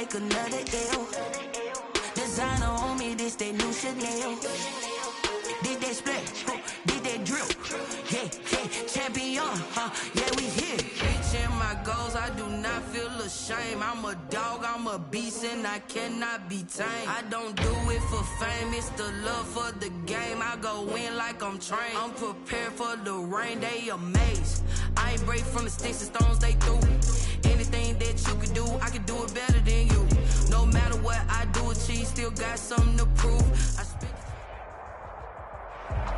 take another L. Designer on me, this they new Chanel. Did they split? Did they drill? Yeah, champion, yeah, we here. Reaching my goals, I do not feel ashamed. I'm a dog, I'm a beast, and I cannot be tamed. I don't do it for fame, it's the love for the game. I go in like I'm trained. I'm prepared for the rain, they amazed. I ain't break from the sticks and stones they threw. Anything that you can do, I can do it better than you. No matter what I do, achieve, still got something to prove.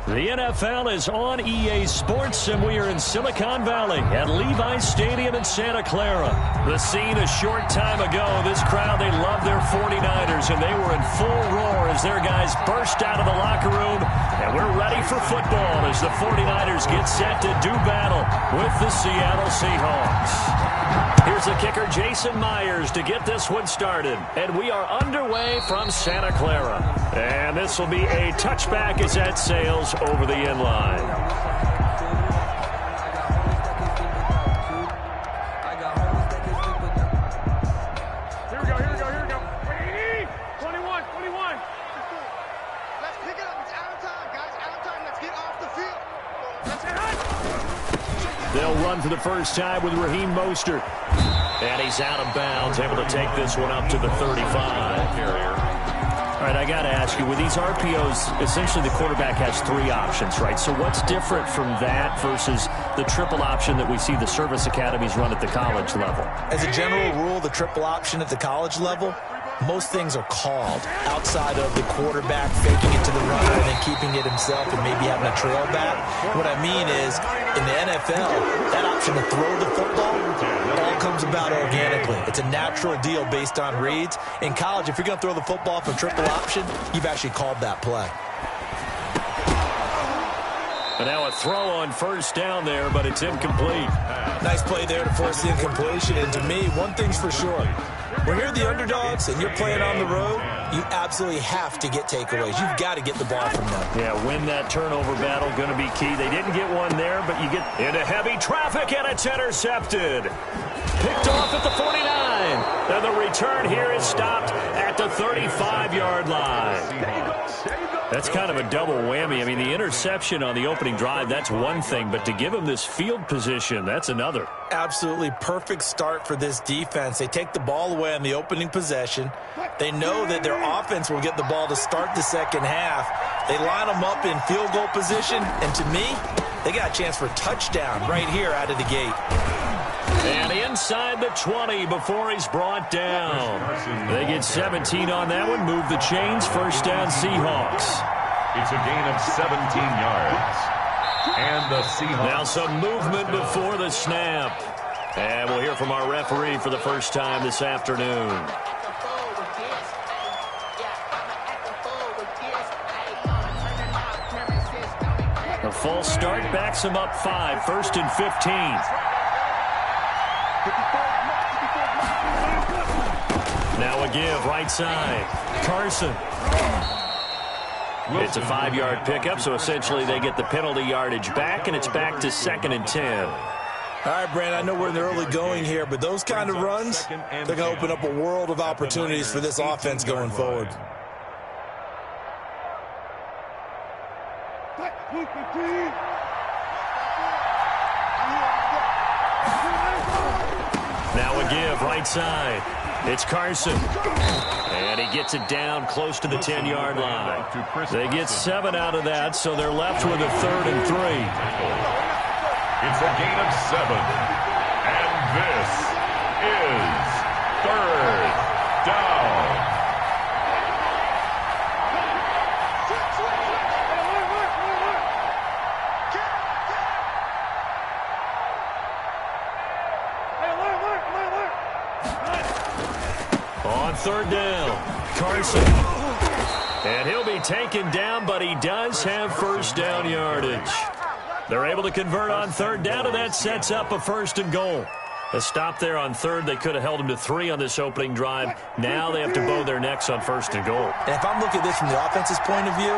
The NFL is on EA Sports, and we are in Silicon Valley at Levi's Stadium in Santa Clara. The scene a short time ago, this crowd, they love their 49ers, and they were in full roar as their guys burst out of the locker room. And we're ready for football as the 49ers get set to do battle with the Seattle Seahawks. Here's the kicker, Jason Myers, to get this one started. And we are underway from Santa Clara. And this will be a touchback as that sails over the end line. Here we go. 21. Let's pick it up. It's out of time, guys. Out of time. Let's get off the field. Let's hit it. They'll run for the first time with Raheem Mostert. And he's out of bounds, able to take this one up to the 35. All right, I got to ask you, with these RPOs, essentially the quarterback has three options, right? So what's different from that versus the triple option that we see the service academies run at the college level? As a general rule, the triple option at the college level, most things are called outside of the quarterback faking it to the runner and then keeping it himself and maybe having a trail back. What I mean is, in the NFL, that option to throw the football all comes about organically. It's a natural deal based on reads. In college, if you're going to throw the football for triple option, you've actually called that play. And now a throw on first down there, but it's incomplete. Nice play there to force the incompletion. And to me, one thing's for sure. When you're the underdogs and you're playing on the road, you absolutely have to get takeaways. You've got to get the ball from them. Yeah, win that turnover battle, going to be key. They didn't get one there, but you get into heavy traffic, and it's intercepted. Picked off at the 49. And the return here is stopped at the 35-yard line. That's kind of a double whammy. I mean, the interception on the opening drive, that's one thing, but to give him this field position, that's another. Absolutely perfect start for this defense. They take the ball away on the opening possession. They know that their offense will get the ball to start the second half. They line them up in field goal position, and to me, they got a chance for a touchdown right here out of the gate. And inside the 20 before he's brought down. They get 17 on that one, move the chains, first down Seahawks. It's a gain of 17 yards. And the Seahawks. Now some movement before the snap. And we'll hear from our referee for the first time this afternoon. A false start backs him up 5, first and 15. Now a give, right side. Carson. It's a 5-yard pickup, so essentially they get the penalty yardage back, and it's back to 2nd and 10. All right, Brand, I know we're in the early going here, but those kind of runs, they're going to open up a world of opportunities for this offense going forward. Now a give, right side. It's Carson. And he gets it down close to the 10-yard line. They get 7 out of that, so they're left with a 3rd and 3. It's a gain of 7. And this is 3rd down. On 3rd down, Carson. And he'll be taken down, but he does have first down yardage. They're able to convert on 3rd down, and that sets up a 1st and goal. A stop there on 3rd. They could have held him to 3 on this opening drive. Now they have to bow their necks on 1st and goal. And if I'm looking at this from the offense's point of view,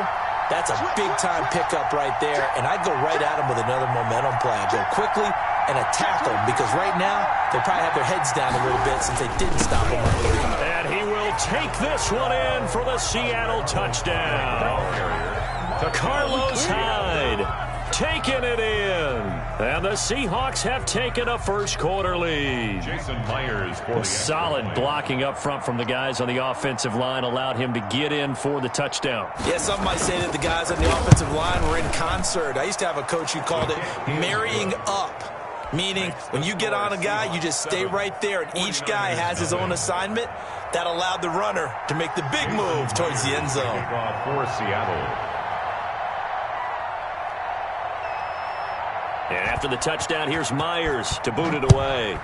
That's a big-time pickup right there, and I'd go right at him with another momentum play. I'd go quickly and attack them, because right now they probably have their heads down a little bit since they didn't stop him on 3. And he will take this one in for the Seattle touchdown. Carlos Hyde taking it in. And the Seahawks have taken a first-quarter lead. Jason Myers for the solid blocking up front from the guys on the offensive line allowed him to get in for the touchdown. Yeah, some might say that the guys on the offensive line were in concert. I used to have a coach who called it marrying up, meaning when you get on a guy, you just stay right there, and each guy has his own assignment. That allowed the runner to make the big move towards the end zone. For Seattle. And after the touchdown, here's Myers to boot it away.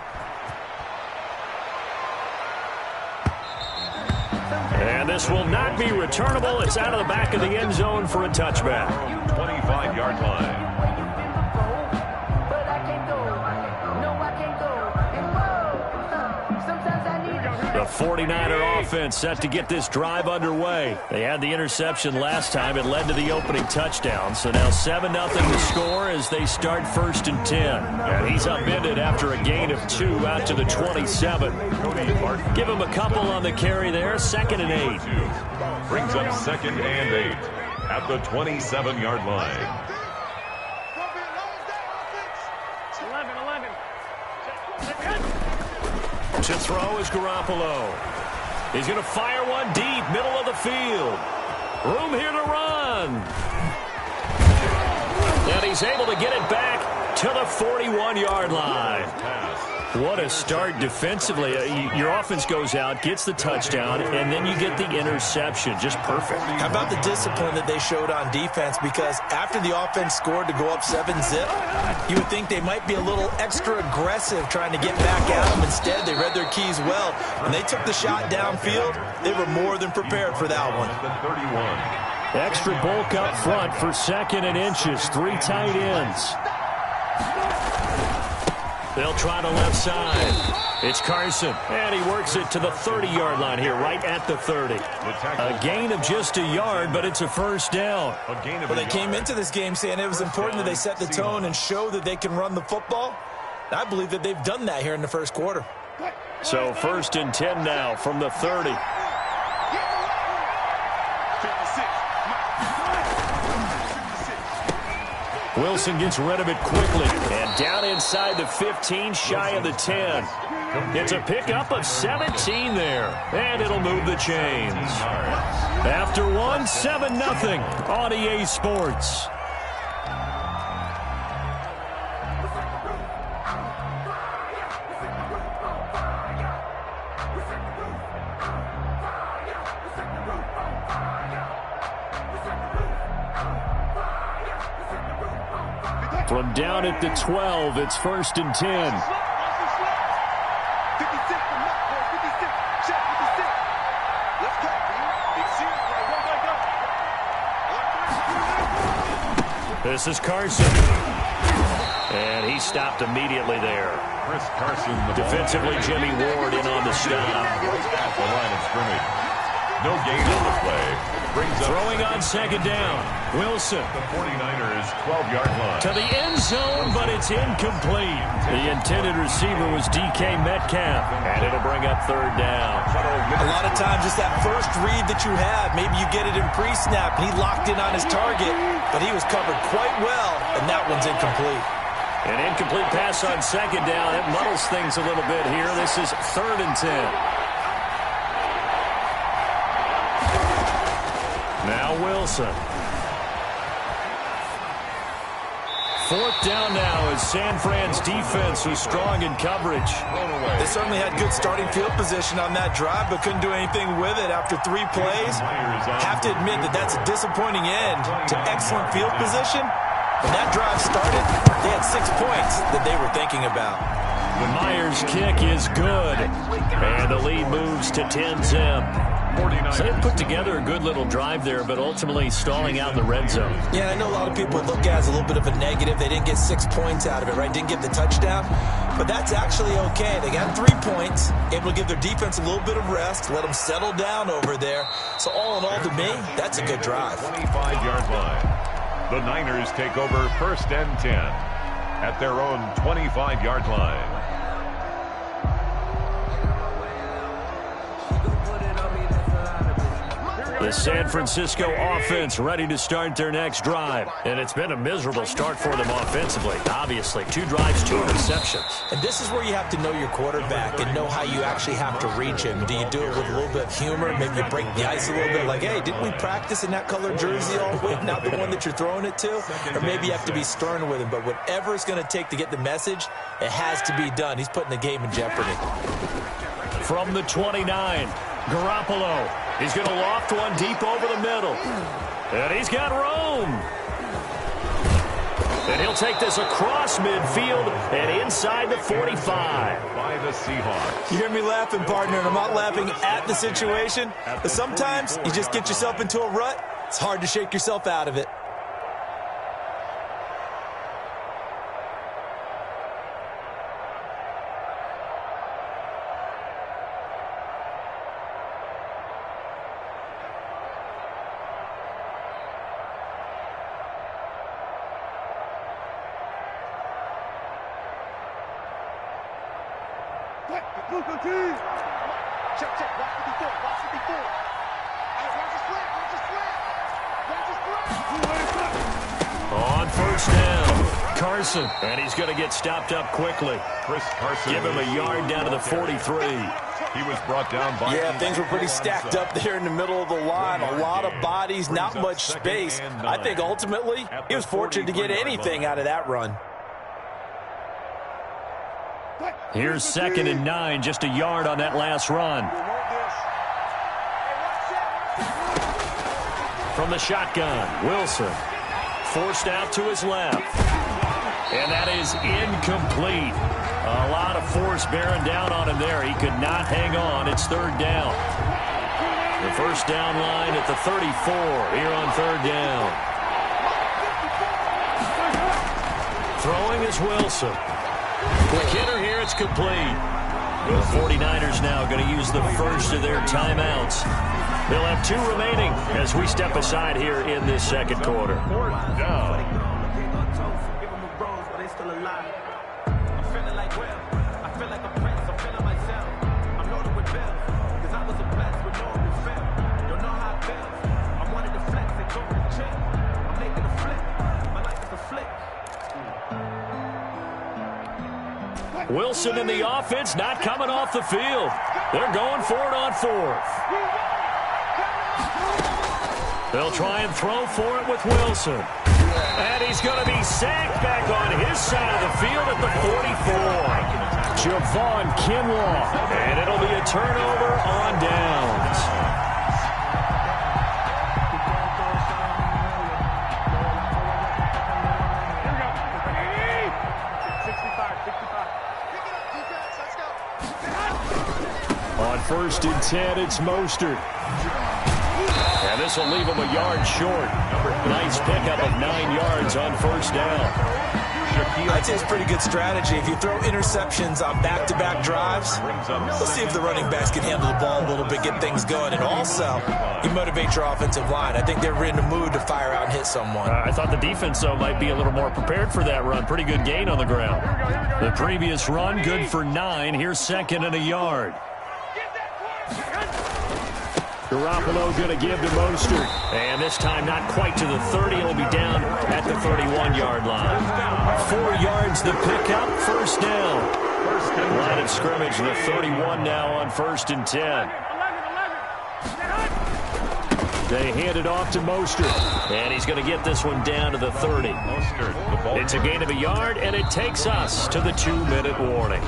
And this will not be returnable. It's out of the back of the end zone for a touchback. 25-yard line. The 49er offense set to get this drive underway. They had the interception last time. It led to the opening touchdown. So now 7-0 to score as they start 1st and 10. And he's upended after a gain of 2 out to the 27. Give him a couple on the carry there. 2nd and 8. Brings up 2nd and 8 at the 27-yard line. 11. To throw is Garoppolo. He's going to fire one deep, middle of the field. Room here to run. And he's able to get it back to the 41-yard line. What a start defensively. Your offense goes out, gets the touchdown, and then you get the interception. Just perfect. How about the discipline that they showed on defense? Because after the offense scored to go up 7-zip, you would think they might be a little extra aggressive trying to get back at them. Instead, they read their keys well. When they took the shot downfield, they were more than prepared for that one. Extra bulk up front for 2nd and inches. 3 tight ends. They'll try to left side. It's Carson, and he works it to the 30-yard line here, right at the 30. A gain of just a yard, but it's a first down. Well, they came into this game saying it was important that they set the tone and show that they can run the football. I believe that they've done that here in the first quarter. So 1st and 10 now from the 30. Wilson gets rid of it quickly. And down inside the 15, shy of the 10. It's a pickup of 17 there. And it'll move the chains. After one, 7-0 on EA Sports. From down at the 12, it's 1st and 10. This is Carson. And he stopped immediately there. Chris Carson, defensively, Jimmy Ward in on the stop. At the line of scrimmage. No gain on the play. Throwing on 2nd down. Wilson. The 49ers 12-yard line. To the end zone, but it's incomplete. The intended receiver was DK Metcalf. And it'll bring up 3rd down. A lot of times it's that first read that you have. Maybe you get it in pre-snap, and he locked in on his target, but he was covered quite well, and that one's incomplete. An incomplete pass on 2nd down. It muddles things a little bit here. This is 3rd and 10. Now Wilson. 4th down now as San Fran's defense was strong in coverage. They certainly had good starting field position on that drive, but couldn't do anything with it after 3 plays. Have to admit that that's a disappointing end to excellent field position. When that drive started, they had 6 points that they were thinking about. The Myers kick is good, and the lead moves to 10-10. So they put together a good little drive there, but ultimately stalling out in the red zone. Yeah, I know a lot of people look at it as a little bit of a negative. They didn't get 6 points out of it, right? Didn't get the touchdown. But that's actually okay. They got 3 points, able to give their defense a little bit of rest, let them settle down over there. So all in all, to me, that's a good drive. 25-yard line. The Niners take over 1st and 10 at their own 25-yard line. The San Francisco offense ready to start their next drive. And it's been a miserable start for them offensively. Obviously, 2 drives, 2 interceptions. And this is where you have to know your quarterback and know how you actually have to reach him. Do you do it with a little bit of humor? Maybe you break the ice a little bit like, hey, didn't we practice in that color jersey all week? Not the one that you're throwing it to? Or maybe you have to be stern with him. But whatever it's going to take to get the message, it has to be done. He's putting the game in jeopardy. From the 29, Garoppolo. He's going to loft one deep over the middle. And he's got room. And he'll take this across midfield and inside the 45. By the Seahawks. You hear me laughing, partner, and I'm not laughing at the situation. But sometimes you just get yourself into a rut. It's hard to shake yourself out of it. Check, check. Watch 54. Watch 54. Hey, watch his flat. Watch his flat. Watch his flat. On 1st down, Carson. And he's going to get stopped up quickly. Chris Carson. Give him a yard down to the 43. He was brought down by... Yeah, things were pretty stacked up there in the middle of the line. A lot of bodies, not much space. I think ultimately he was fortunate to get anything out of that run. Here's 2nd and 9, just a yard on that last run. From the shotgun, Wilson. Forced out to his left. And that is incomplete. A lot of force bearing down on him there. He could not hang on. It's 3rd down. The 1st down line at the 34 here on 3rd down. Throwing is Wilson. Quick hitter here, it's complete. The 49ers now going to use the first of their timeouts. They'll have 2 remaining as we step aside here in this 2nd quarter. 4th down. Wilson and the offense not coming off the field. They're going for it on 4th. They'll try and throw for it with Wilson. And he's going to be sacked back on his side of the field at the 44. Javon Kinlaw. And it'll be a turnover on downs. On 1st and 10, it's Mostert. And this will leave him a yard short. Nice pickup of 9 yards on 1st down. I'd say it's pretty good strategy. If you throw interceptions on back-to-back drives, let's see if the running backs can handle the ball a little bit, get things going. And also, you motivate your offensive line. I think they're in the mood to fire out and hit someone. I thought the defense, though, might be a little more prepared for that run. Pretty good gain on the ground. The previous run, good for 9. Here's 2nd and a yard. Garoppolo going to give to Mostert. And this time not quite to the 30. It'll be down at the 31-yard line. 4 yards the pickup. 1st down. Line of scrimmage, the 31 now on 1st and 10. They hand it off to Mostert. And he's going to get this one down to the 30. It's a gain of a yard, and it takes us to the 2-minute warning.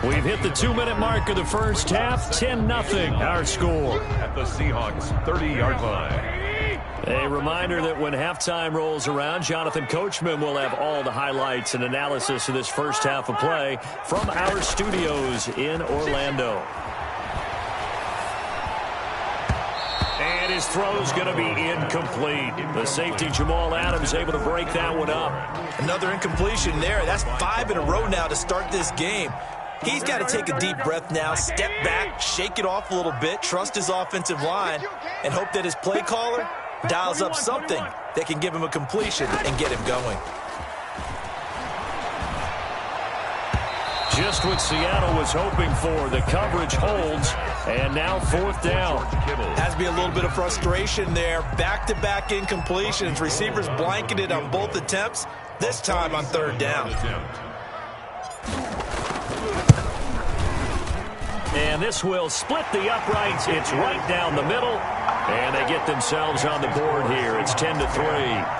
We've hit the 2-minute mark of the first half. 10-0 our score. At the Seahawks 30-yard line. A reminder that when halftime rolls around, Jonathan Coachman will have all the highlights and analysis of this first half of play from our studios in Orlando. his throw's going to be incomplete. The safety, Jamal Adams, able to break that one up. Another incompletion there. That's 5 in a row now to start this game. He's got to take a deep breath now, step back, shake it off a little bit, trust his offensive line, and hope that his play caller dials up something that can give him a completion and get him going. Just what Seattle was hoping for. The coverage holds, and now 4th down. Has to be a little bit of frustration there. Back-to-back incompletions. Receivers blanketed on both attempts, this time on 3rd down. And this will split the uprights. It's right down the middle, and they get themselves on the board here. It's 10-3.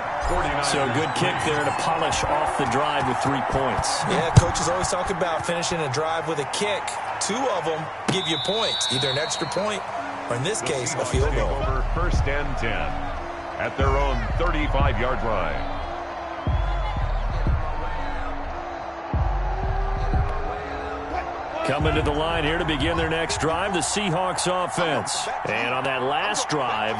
So good kick there to polish off the drive with 3 points. Yeah, coaches always talk about finishing a drive with a kick. 2 of them give you points, either an extra point or, in this case, a field goal. Over 1st and 10 at their own 35-yard line. Coming to the line here to begin their next drive, the Seahawks offense. And on that last drive,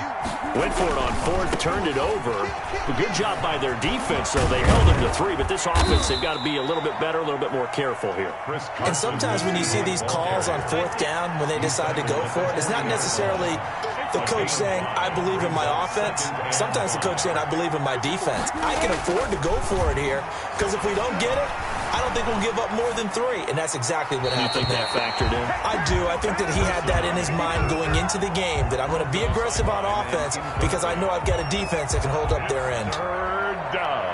went for it on 4th, turned it over. A good job by their defense, though. They held them to 3, but this offense, they've got to be a little bit better, a little bit more careful here. And sometimes when you see these calls on 4th down, when they decide to go for it, it's not necessarily the coach saying, I believe in my offense. Sometimes the coach saying, I believe in my defense. I can afford to go for it here, because if we don't get it, I don't think we'll give up more than 3, and that's exactly what happened there. You think that factored in? I do. I think that he had that in his mind going into the game, that I'm going to be aggressive on offense because I know I've got a defense that can hold up their end. 3rd down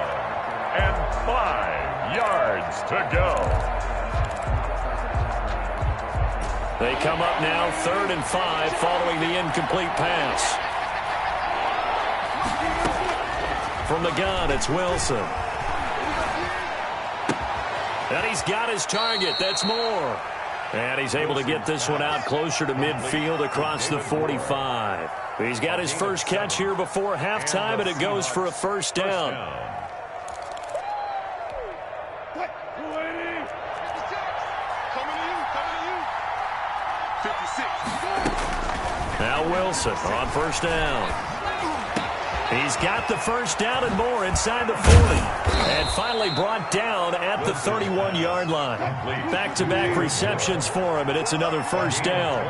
and 5 yards to go. They come up now 3rd and 5 following the incomplete pass. From the gun, it's Wilson. And he's got his target. That's Moore. And he's able to get this one out closer to midfield across the 45. He's got his first catch here before halftime, and it goes for a 1st down. Now Wilson on 1st down. He's got the 1st down and more inside the 40. And finally brought down at the 31-yard line. Back-to-back receptions for him, and it's another 1st down.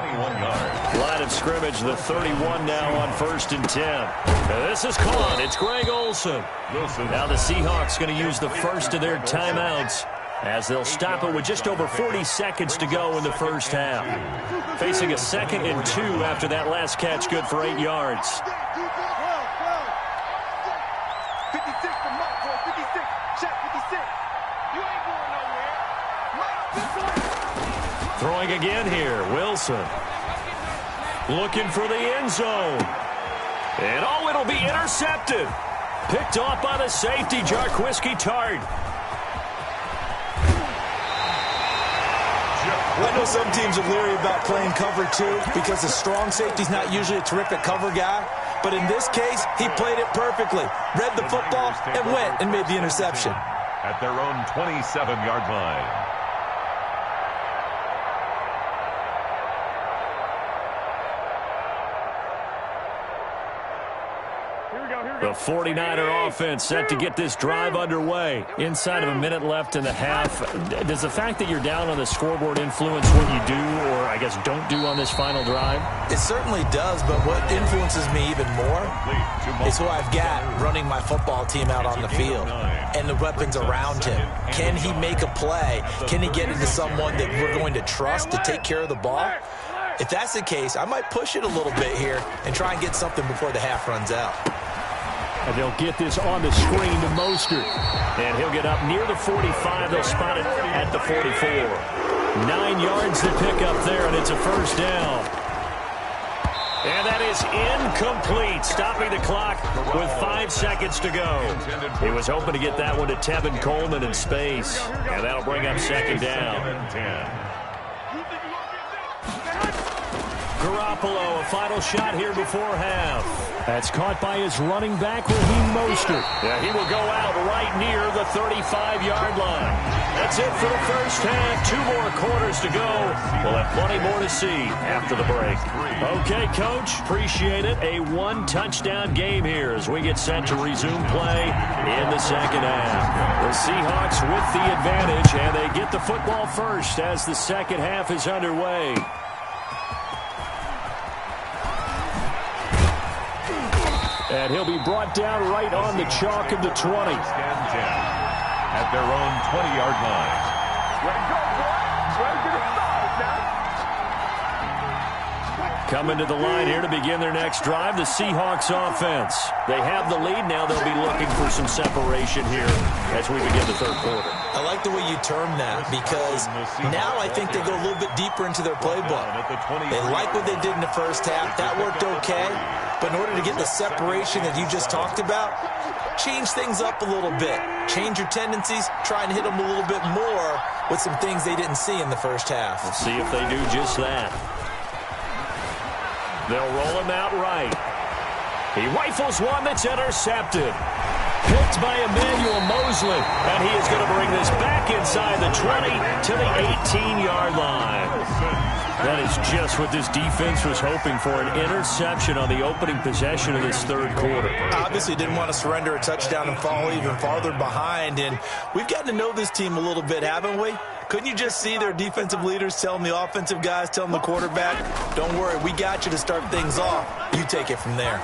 Line of scrimmage, the 31 now on 1st and 10. And this is caught. It's Greg Olsen. Now the Seahawks going to use the first of their timeouts as they'll stop it with just over 40 seconds to go in the 1st half. Facing a 2nd and 2 after that last catch, good for 8 yards. Throwing again here, Wilson. Looking for the end zone. And oh, it'll be intercepted. Picked off by the safety, Jarquiski Tart. I know some teams are leery about playing cover 2 because the strong safety's not usually a terrific cover guy. But in this case, he played it perfectly. Read the football and went and made the interception. At their own 27-yard line. The 49er offense set to get this drive underway. Inside of a minute left in the half. Does the fact that you're down on the scoreboard influence what you do, or I guess don't do on this final drive? It certainly does, but what influences me even more is who I've got running my football team out on the field and the weapons around him. Can he make a play? Can he get into someone that we're going to trust to take care of the ball? If that's the case, I might push it a little bit here and try and get something before the half runs out. And they'll get this on the screen to Mostert. And he'll get up near the 45. They'll spot it at the 44. 9 yards to pick up there, and it's a 1st down. And that is incomplete, stopping the clock with 5 seconds to go. He was hoping to get that one to Tevin Coleman in space. And that'll bring up 2nd down. Garoppolo, a final shot here before half. That's caught by his running back, Raheem Mostert. Yeah, he will go out right near the 35-yard line. That's it for the first half. 2 more quarters to go. We'll have plenty more to see after the break. Okay, Coach, appreciate it. A 1-touchdown game here as we get set to resume play in the second half. The Seahawks with the advantage, and they get the football first as the second half is underway. And he'll be brought down right on the chalk of the 20. At their own 20-yard line. Coming to the line here to begin their next drive, the Seahawks offense. They have the lead. Now they'll be looking for some separation here as we begin the third quarter. I like the way you term that because now I think they go a little bit deeper into their playbook. They like what they did in the first half. That worked okay. But in order to get the separation that you just talked about, change things up a little bit. Change your tendencies. Try and hit them a little bit more with some things they didn't see in the first half. Let's see if they do just that. They'll roll him out right. He rifles one that's intercepted. Picked by Emmanuel Mosley. And he is going to bring this back inside the 20 to the 18-yard line. That is just what this defense was hoping for, an interception on the opening possession of this third quarter. Obviously didn't want to surrender a touchdown and fall even farther behind. And we've gotten to know this team a little bit, haven't we? Couldn't you just see their defensive leaders telling the offensive guys, telling the quarterback, don't worry, we got you to start things off. You take it from there.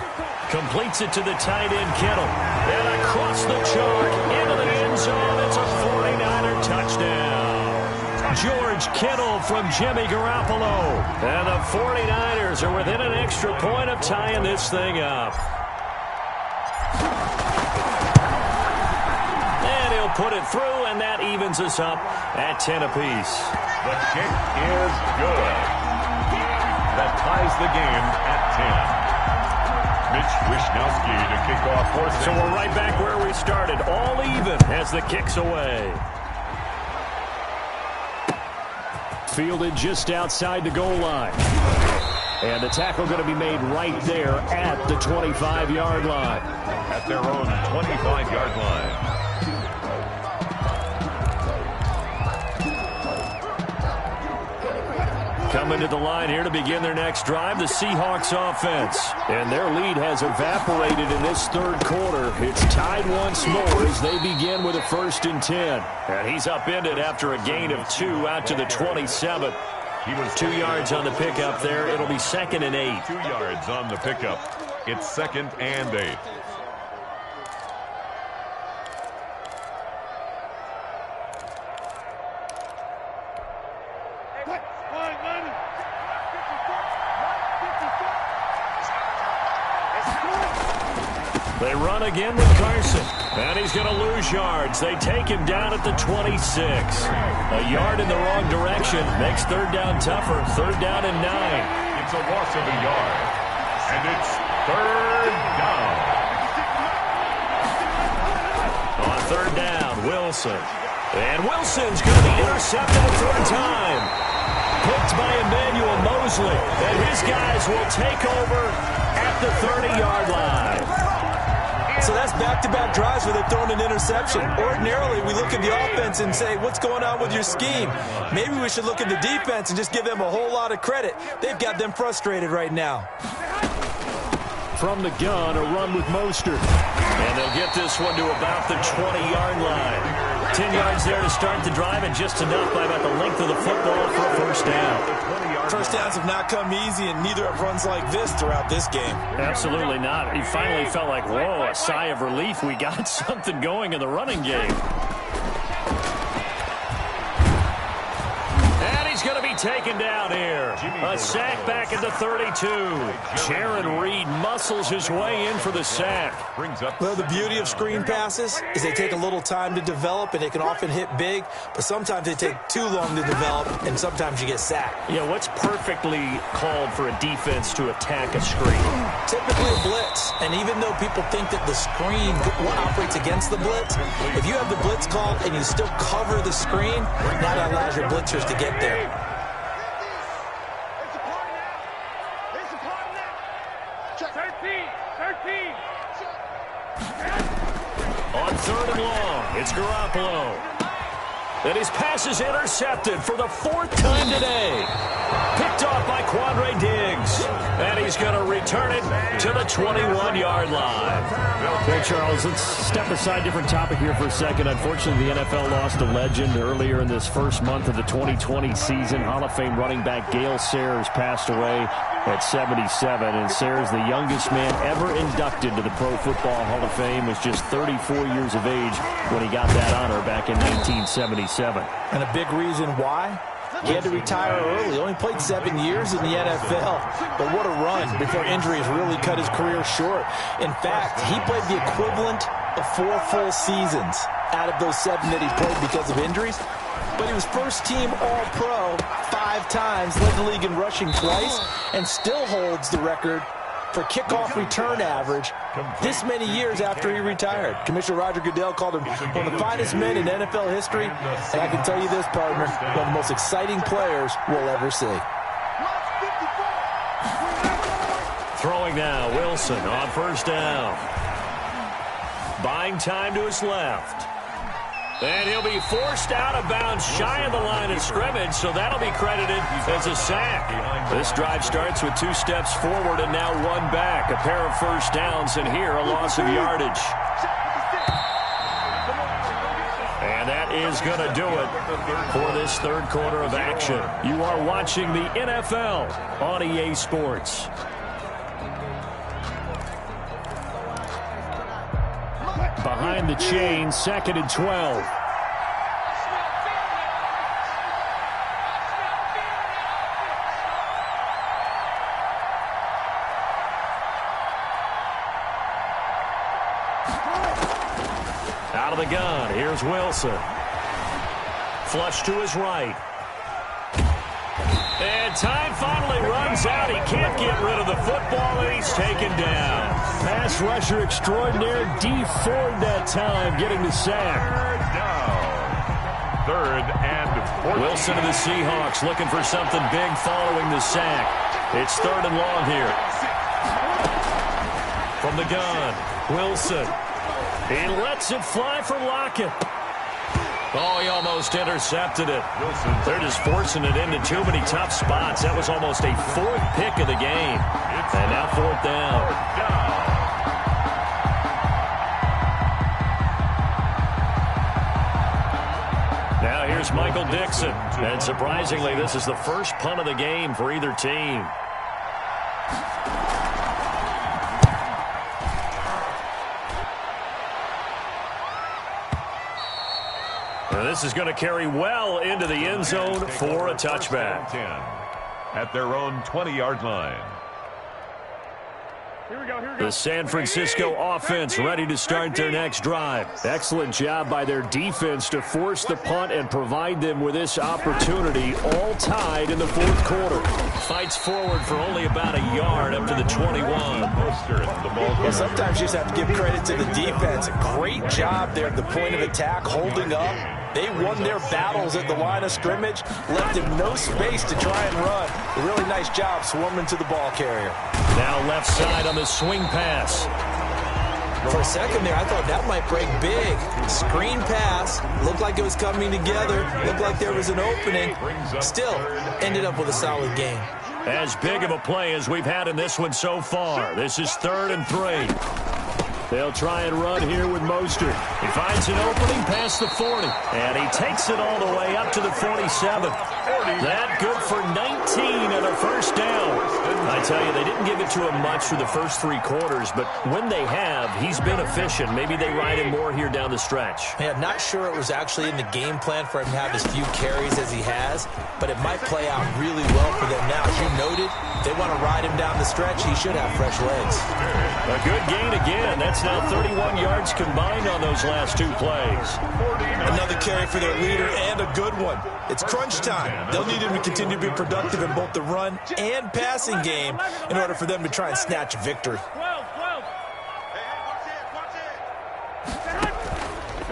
Completes it to the tight end, Kittle. And across the chalk, into the end zone. It's a 49er touchdown. George Kittle from Jimmy Garoppolo. And the 49ers are within an extra point of tying this thing up. And he'll put it through, and that evens us up at 10 apiece. The kick is good. That ties the game at 10. Mitch Wishnowski to kick off for us. So we're right back where we started. All even as the kick's away. Fielded just outside the goal line. And the tackle going to be made right there at the 25-yard line. At their own 25-yard line. Coming to the line here to begin their next drive, the Seahawks offense. And their lead has evaporated in this third quarter. It's tied once more as they begin with a 1st and 10. And he's upended after a gain of 2 out to the 27. He was 2 yards on the pickup there. It'll be 2nd and 8. 2 yards on the pickup. It's 2nd and 8. They run again with Carson. And he's going to lose yards. They take him down at the 26. A yard in the wrong direction makes third down tougher. 3rd down and 9. It's a loss of a yard. And it's 3rd down. On 3rd down, Wilson. And Wilson's going to be intercepted a 3rd time. Picked by Emmanuel Mosley. And his guys will take over at the 30-yard line. So that's back-to-back drives where they've thrown an interception. Ordinarily, we look at the offense and say, what's going on with your scheme? Maybe we should look at the defense and just give them a whole lot of credit. They've got them frustrated right now. From the gun, a run with Mostert. And they'll get this one to about the 20-yard line. 10 yards there to start the drive, and just enough by about the length of the football for a 1st down. First downs have not come easy, and neither have runs like this throughout this game. Absolutely not. He finally felt like, whoa, a sigh of relief. We got something going in the running game. And he's going to be taken down here. A sack back at the 32. Jaron Reed muscles his way in for the sack. Well, the beauty of screen passes is they take a little time to develop, and they can often hit big, but sometimes they take too long to develop, and sometimes you get sacked. Yeah, what's perfectly called for a defense to attack a screen? Typically a blitz, and even though people think that the screen operates against the blitz, if you have the blitz called and you still cover the screen, now that allows your blitzers to get there. On 3rd and long, it's Garoppolo. And his pass is intercepted for the 4th time today. Picked off by Quandre Diggs. And he's going to return it to the 21-yard line. Well, Charles, let's step aside, different topic here for a second. Unfortunately, the NFL lost a legend earlier in this first month of the 2020 season. Hall of Fame running back Gale Sayers passed away at 77. And Sayers, the youngest man ever inducted to the Pro Football Hall of Fame, was just 34 years of age when he got that honor back in 1977. And a big reason why? He had to retire early. Only played 7 years in the NFL. But what a run before injuries really cut his career short. In fact, he played the equivalent of 4 full seasons out of those 7 that he played because of injuries. But he was first-team All-Pro 5 times, led the league in rushing twice, and still holds the record for kickoff return average this many years after he retired. Commissioner Roger Goodell called him one of the finest men in NFL history, and I can tell you this, partner, one of the most exciting players we'll ever see. Throwing now, Wilson on first down. Buying time to his left. And he'll be forced out of bounds shy of the line of scrimmage, so that'll be credited as a sack. This drive starts with 2 steps forward and now 1 back. A pair of first downs, and here a loss of yardage. And that is going to do it for this third quarter of action. You are watching the NFL on EA Sports. Behind the chain, 2nd and 12. Out of the gun, here's Wilson. Flush to his right. And time finally runs out. He can't get rid of the football, and he's taken down. Pass rusher extraordinaire, D Ford that time, getting the sack. Third and 14. Wilson of the Seahawks looking for something big following the sack. It's 3rd and long here. From the gun, Wilson. He lets it fly for Lockett. Oh, he almost intercepted it. They're just forcing it into too many tough spots. That was almost a 4th pick of the game. And now 4th down. Now here's Michael Dixon. And surprisingly, this is the first punt of the game for either team. This is going to carry well into the end zone for a touchback. 10 at their own 20-yard line. The San Francisco offense ready to start their next drive. Excellent job by their defense to force the punt and provide them with this opportunity, all tied in the 4th quarter. Fights forward for only about a yard up to the 21. Well, sometimes you just have to give credit to the defense. A great job there at the point of attack, holding up. They won their battles at the line of scrimmage, left him no space to try and run. A really nice job swarming to the ball carrier. Now left side on the swing pass. For a second there, I thought that might break big. Screen pass. Looked like it was coming together. Looked like there was an opening. Still, ended up with a solid game. As big of a play as we've had in this one so far. This is 3rd and 3. They'll try and run here with Mostert. He finds an opening past the 40. And he takes it all the way up to the 47. That good for 19 and a first down. I tell you, they didn't give it to him much for the first 3 quarters, but when they have, he's been efficient. Maybe they ride him more here down the stretch. Yeah, not sure it was actually in the game plan for him to have as few carries as he has, but it might play out really well for them now. As you noted, they want to ride him down the stretch. He should have fresh legs. A good gain again. That's now 31 yards combined on those last 2 plays. Another carry for their leader and a good one. It's crunch time. They'll need him to continue to be productive in both the run and passing game in order for them to try and snatch a victory.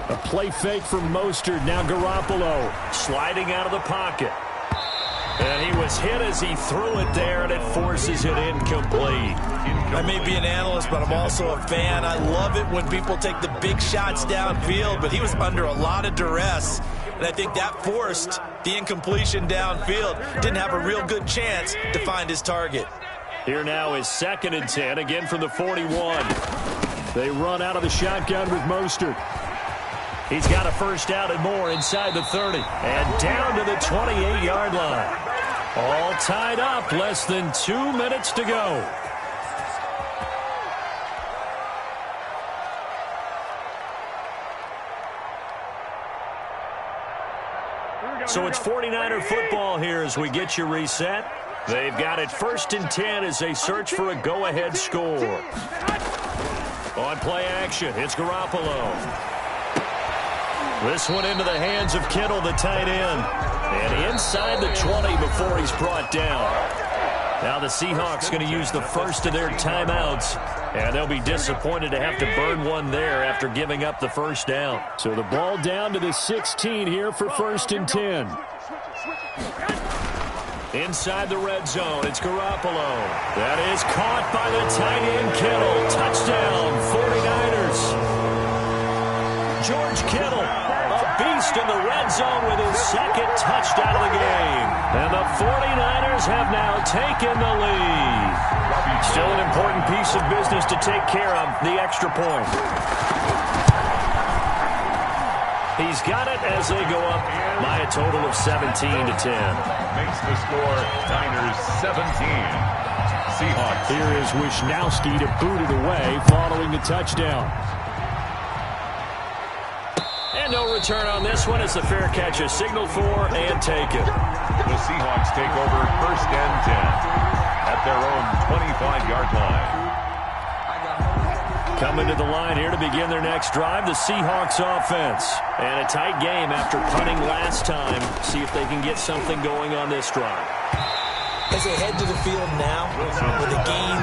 A play fake from Mostert. Now Garoppolo sliding out of the pocket. And he was hit as he threw it there, and it forces it incomplete. I may be an analyst, but I'm also a fan. I love it when people take the big shots downfield, but he was under a lot of duress, And I think that forced the incompletion downfield. Didn't have a real good chance to find his target. Here now is 2nd and 10, again from the 41. They run out of the shotgun with Mostert. He's got a first down and more inside the 30. And down to the 28-yard line. All tied up, less than 2 minutes to go. So it's 49er football here as we get you reset. They've got it 1st and 10 as they search for a go-ahead score. On play action, it's Garoppolo. This one into the hands of Kittle, the tight end. And inside the 20 before he's brought down. Now the Seahawks going to use the first of their timeouts. And they'll be disappointed to have to burn one there after giving up the first down. So the ball down to the 16 here for 1st and 10. Inside the red zone, it's Garoppolo. That is caught by the tight end, Kittle. Touchdown, 49ers. George Kittle, a beast in the red zone with his 2nd touchdown of the game. And the 49ers have now taken the lead. Still an important piece of business to take care of, the extra point. He's got it as they go up by a total of 17-10. Makes the score Niners 17. Seahawks. Here is Wishnowski to boot it away following the touchdown. And no return on this one as the fair catch is signaled for and taken. The Seahawks take over 1st and 10 at their own 25-yard line. Coming to the line here to begin their next drive, the Seahawks offense. And a tight game after punting last time. See if they can get something going on this drive. As they head to the field now, with the game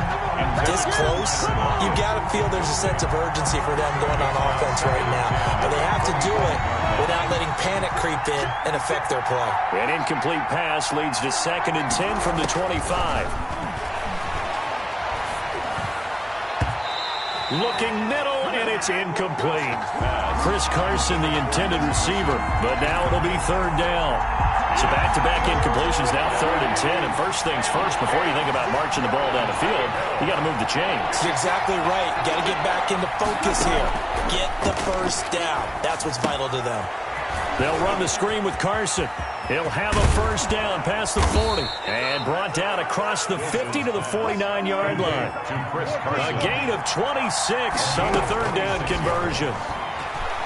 this close, you've got to feel there's a sense of urgency for them going on offense right now. But they have to do it without letting panic creep in and affect their play. An incomplete pass leads to 2nd and 10 from the 25. Looking middle, and it's incomplete. Chris Carson, the intended receiver, but now it'll be 3rd down. So back-to-back incompletions, now 3rd and 10. And first things first, before you think about marching the ball down the field, you got to move the chains. You're exactly right. Got to get back into focus here. Get the first down. That's what's vital to them. They'll run the screen with Carson. He'll have a first down past the 40. And brought down across the 50 to the 49-yard line. A gain of 26 on the 3rd down conversion.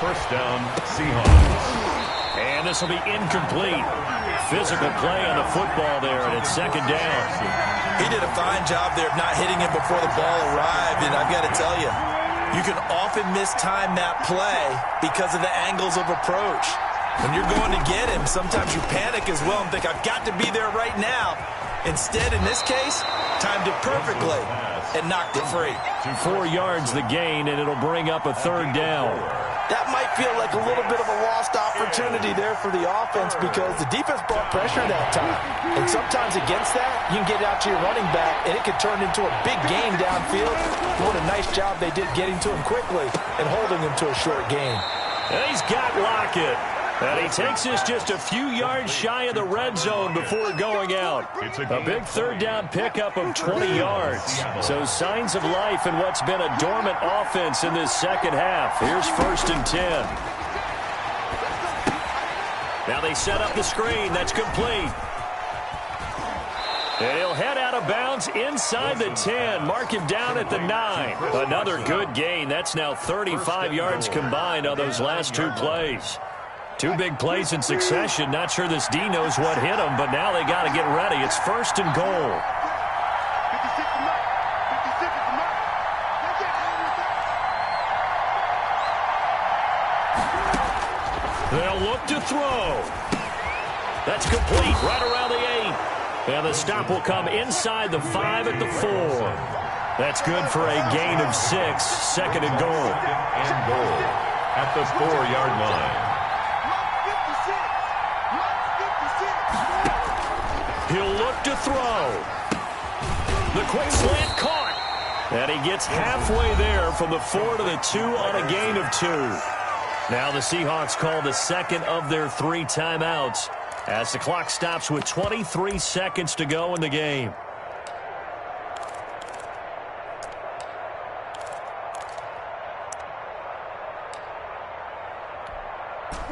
First down, Seahawks. And this will be incomplete. Physical play on the football there, and it's 2nd down. He did a fine job there of not hitting it before the ball arrived, and I've got to tell you, you can often mistime that play because of the angles of approach. When you're going to get him, sometimes you panic as well and think, I've got to be there right now. Instead, in this case, timed it perfectly and knocked it free. 4 yards the gain, and it'll bring up a 3rd down. That might feel like a little bit of a lost opportunity there for the offense because the defense brought pressure that time. And sometimes against that, you can get out to your running back, and it could turn into a big game downfield. What a nice job they did getting to him quickly and holding him to a short gain. And he's got Lockett. And he takes this just a few yards shy of the red zone before going out. A big 3rd down pickup of 20 yards. So signs of life in what's been a dormant offense in this 2nd half. Here's 1st and 10. Now they set up the screen. That's complete. And he'll head out of bounds inside the 10. Mark him down at the 9. Another good gain. That's now 35 yards combined on those last 2 plays. 2 big plays in succession. Not sure this D knows what hit him, but now they got to get ready. It's 1st and goal. 56 to knock. 56 to knock. They'll look to throw. That's complete right around the 8. And the stop will come inside the 5 at the 4. That's good for a gain of 6. 2nd and goal. And goal at the 4-yard line. He'll look to throw. The quick slant caught. And he gets halfway there from the 4 to the 2 on a gain of 2. Now the Seahawks call the second of their 3 timeouts as the clock stops with 23 seconds to go in the game.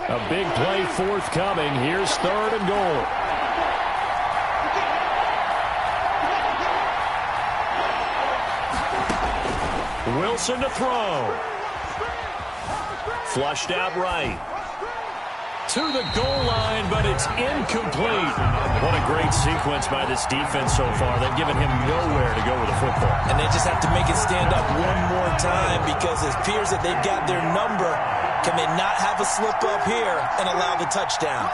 A big play forthcoming. Here's 3rd and goal. Wilson to throw. Flushed out right. To the goal line, but it's incomplete. What a great sequence by this defense so far. They've given him nowhere to go with the football. And they just have to make it stand up one more time because it appears that they've got their number. Can they not have a slip up here and allow the touchdown?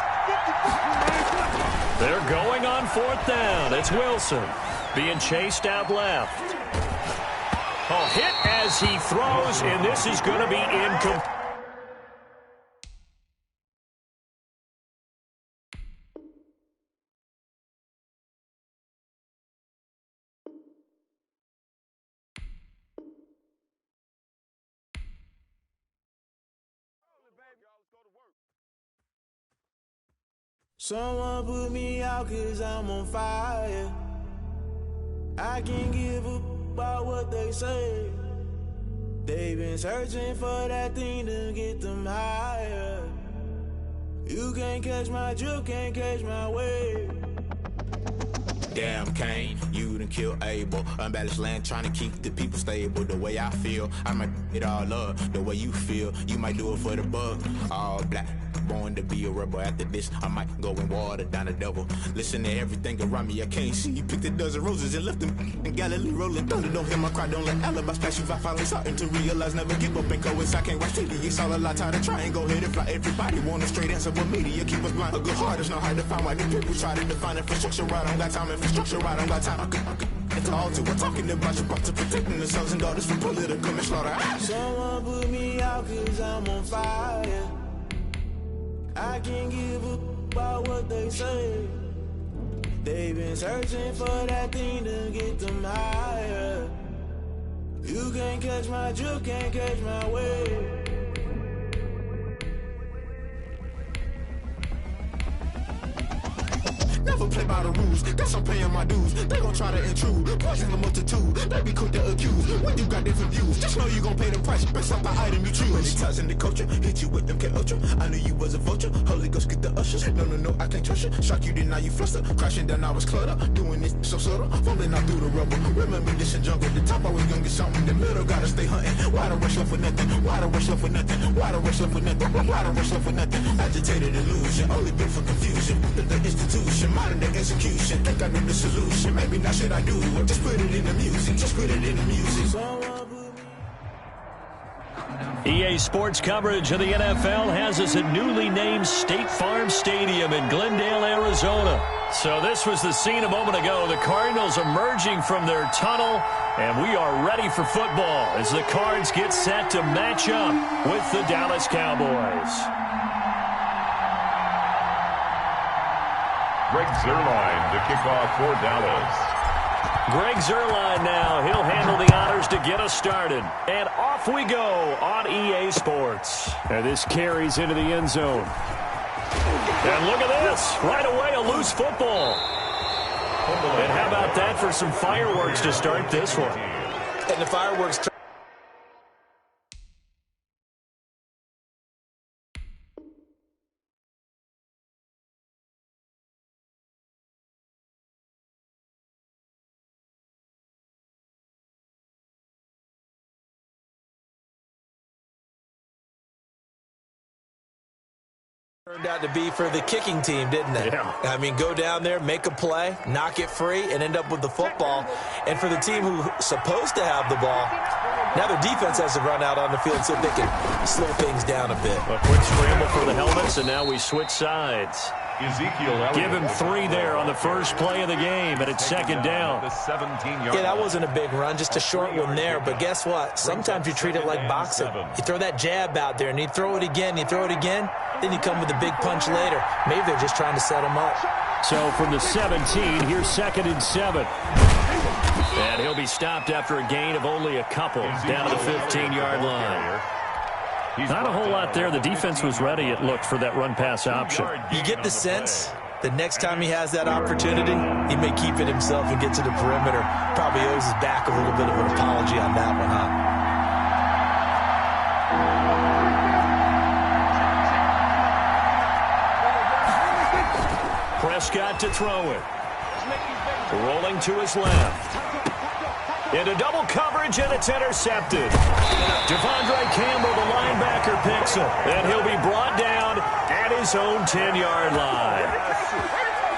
They're going on 4th down. It's Wilson being chased out left. A hit as he throws, and this is going to be incomplete. Someone put me out 'cause I'm on fire. I can't give up about what they say. They've been searching for that thing to get them higher. You can't catch my drift, can't catch my wave. Damn, Kane, you done killed Abel. Unbalanced land, trying to keep the people stable. The way I feel, I might it all up. The way you feel, you might do it for the buck. All black, born to be a rebel. After this, I might go and water down the devil. Listen to everything around me, I can't see. You picked a dozen roses and left them in Galilee rolling thunder. Don't hear my cry, don't let alibis pass you. I finally starting to realize, never give up and go. I can't watch TV, it's all a lot. Tired of trying, go ahead and fly. Everybody want a straight answer, but media keep us blind. A good heart is not hard to find. Why these people try to define infrastructure right? I don't got time, infrastructure right, I don't got time. It's all to we're talking about your part to protecting the sons and daughters from political and slaughter. Someone put me out 'cause I'm on fire. I can't give up about what they say. They've been searching for that thing to get them higher. You can't catch my drift, can't catch my wave. Never play by the rules, guess I'm paying my dues. They gon' try to intrude, poison the multitude. They be quick to accuse, when you got different views. Just know you gon' pay the price, based off the item you choose. Many times in the culture, hit you with MK Ultra. I knew you was a vulture, Holy Ghost get the ushers. No, I can't trust you. Shock you, then now you fluster. Crashing down, I was cluttered. Doing this so subtle, fumbling out through the rubble. Remember this in jungle, the top always gonna get something. The middle gotta stay hunting. Why the rush left with nothing? Why the rush left with nothing? Why the rush left with nothing? Why the rush left with nothing? Agitated illusion, only built for confusion. The institution, modern day execution. Think I know the solution. Maybe not should I do it? Just put it in the music. Just put it in the music. EA Sports coverage of the NFL has us at newly named State Farm Stadium in Glendale, Arizona. So this was the scene a moment ago. The Cardinals emerging from their tunnel, and we are ready for football as the Cards get set to match up with the Dallas Cowboys. Greg Zuerlein to kick off for Dallas. Greg Zuerlein now. He'll handle the honors to get us started. And off we go on EA Sports. And this carries into the end zone. And look at this. Right away, a loose football. And how about that for some fireworks to start this one? And the fireworks... turned out to be for the kicking team, didn't it? Yeah. I mean, go down there, make a play, knock it free, and end up with the football. And for the team who's supposed to have the ball, now their defense has to run out on the field so they can slow things down a bit. A quick scramble for the helmets, and now we switch sides. Ezekiel Give him 3 there on the first play of the game, and it's second down. The 17-yard Yeah, that wasn't a big run, just a short one there. But guess what? Sometimes you treat it like boxing. You throw that jab out there, and you throw it again, then you come with a big punch later. Maybe they're just trying to set him up. So from the 17, here's 2nd and 7. And he'll be stopped after a gain of only a couple down to the 15-yard line. Not a whole lot there. The defense was ready, it looked, for that run-pass option. You get the sense the next time he has that opportunity, he may keep it himself and get to the perimeter. Probably owes his back a little bit of an apology on that one, huh? Prescott to throw it. Rolling to his left. Into double coverage, and it's intercepted. Devondre Campbell, the linebacker, picks him. And he'll be brought down at his own 10-yard line.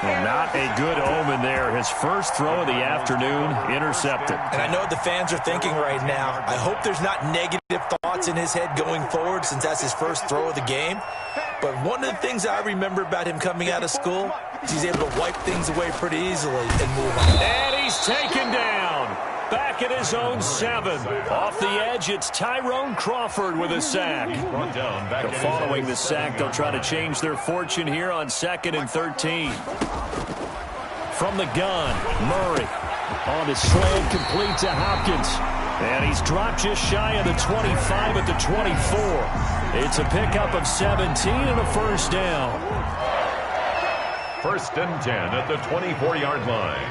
Well, not a good omen there. His first throw of the afternoon, intercepted. And I know what the fans are thinking right now. I hope there's not negative thoughts in his head going forward since that's his first throw of the game. But one of the things I remember about him coming out of school is he's able to wipe things away pretty easily and move on. And he's taken down. Back at his own 7. Off the edge, it's Tyrone Crawford with a sack. Following the sack, they'll try to change their fortune here on 2nd and 13. From the gun, Murray on his slant, complete to Hopkins. And he's dropped just shy of the 25 at the 24. It's a pickup of 17 and a first down. 1st and 10 at the 24-yard line.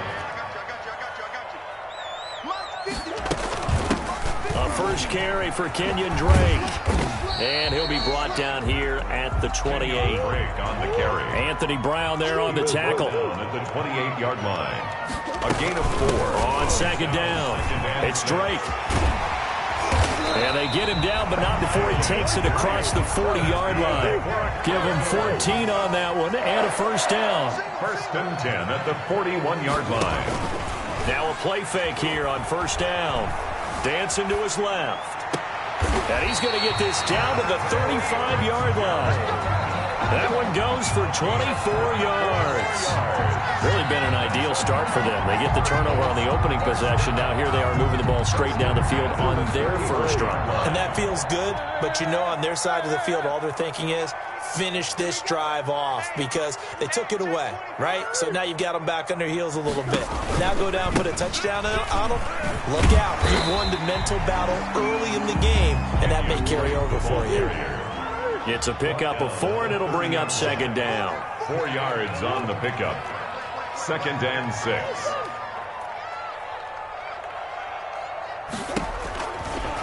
A first carry for Kenyon Drake. And he'll be brought down here at the 28. Drake on the carry. Anthony Brown there on the tackle. At the 28-yard line. A gain of 4. On 2nd down, it's Drake. And they get him down, but not before he takes it across the 40-yard line. Give him 14 on that one and a first down. 1st and 10 at the 41-yard line. Now a play fake here on 1st down. Dancing to his left. And he's going to get this down to the 35-yard line. That one goes for 24 yards. Really been an ideal start for them. They get the turnover on the opening possession. Now here they are moving the ball straight down the field on their first run. And that feels good, but you know on their side of the field all they're thinking is finish this drive off because they took it away, right? So now you've got them back on their heels a little bit. Now go down, put a touchdown on them. Look out. You've won the mental battle early in the game, and that may carry over for you. It's a pickup of 4, and it'll bring up 2nd down. 4 yards on the pickup. 2nd and 6.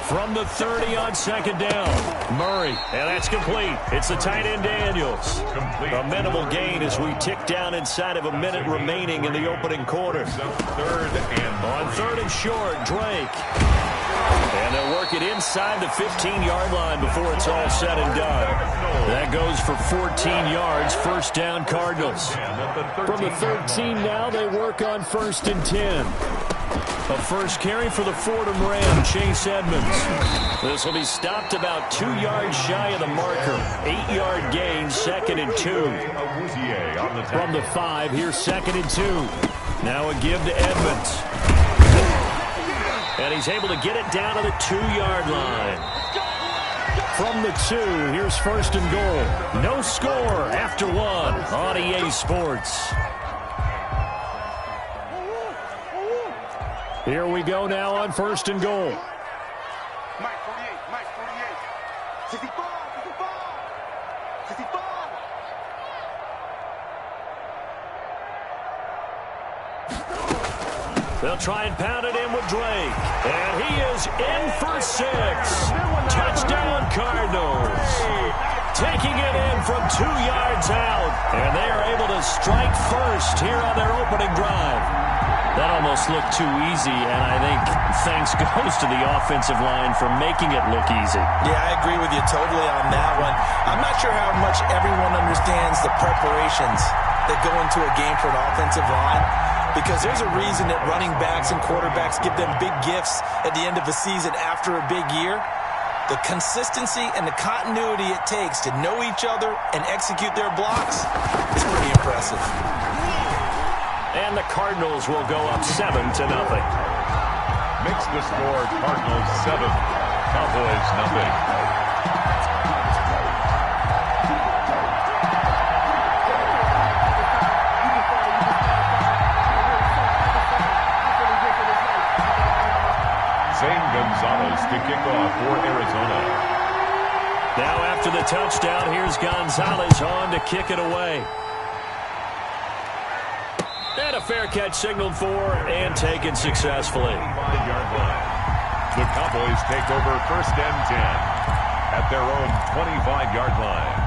From the 30 on 2nd down, Murray, and that's complete. It's the tight end Daniels. Complete. A minimal gain as we tick down inside of a minute remaining in the opening quarter. 3rd and on 3rd and short, Drake. And they'll work it inside the 15-yard line before it's all said and done. That goes for 14 yards, first down Cardinals. From the 13 now, they work on 1st and 10. A first carry for the Fordham Ram, Chase Edmonds. This will be stopped about 2 yards shy of the marker. 8-yard gain, 2nd and 2. From the 5, here's 2nd and 2. Now a give to Edmonds. And he's able to get it down to the 2-yard line. From the 2, here's 1st and goal. No score after 1 on EA Sports. Here we go now on 1st and goal. Mike 48, Mike 48. 65, 65, 65. They'll try and pound it in with Drake. And he is in for 6. Touchdown Cardinals. Taking it in from 2 yards out. And they are able to strike first here on their opening drive. That almost looked too easy, and I think thanks goes to the offensive line for making it look easy. Yeah, I agree with you totally on that one. I'm not sure how much everyone understands the preparations that go into a game for an offensive line, because there's a reason that running backs and quarterbacks give them big gifts at the end of a season after a big year. The consistency and the continuity it takes to know each other and execute their blocks is pretty impressive. And the Cardinals will go up 7-0. Makes the score Cardinals 7, Cowboys nothing. Zane Gonzalez to kick off for Arizona. Now after the touchdown, here's Gonzalez on to kick it away. And a fair catch signaled for and taken successfully. The Cowboys take over 1st and 10 at their own 25-yard line.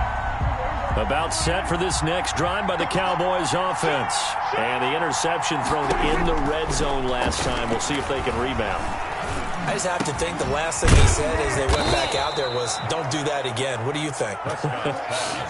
About set for this next drive by the Cowboys offense. And the interception thrown in the red zone last time. We'll see if they can rebound. I just have to think the last thing he said as they went back out there was, don't do that again. What do you think?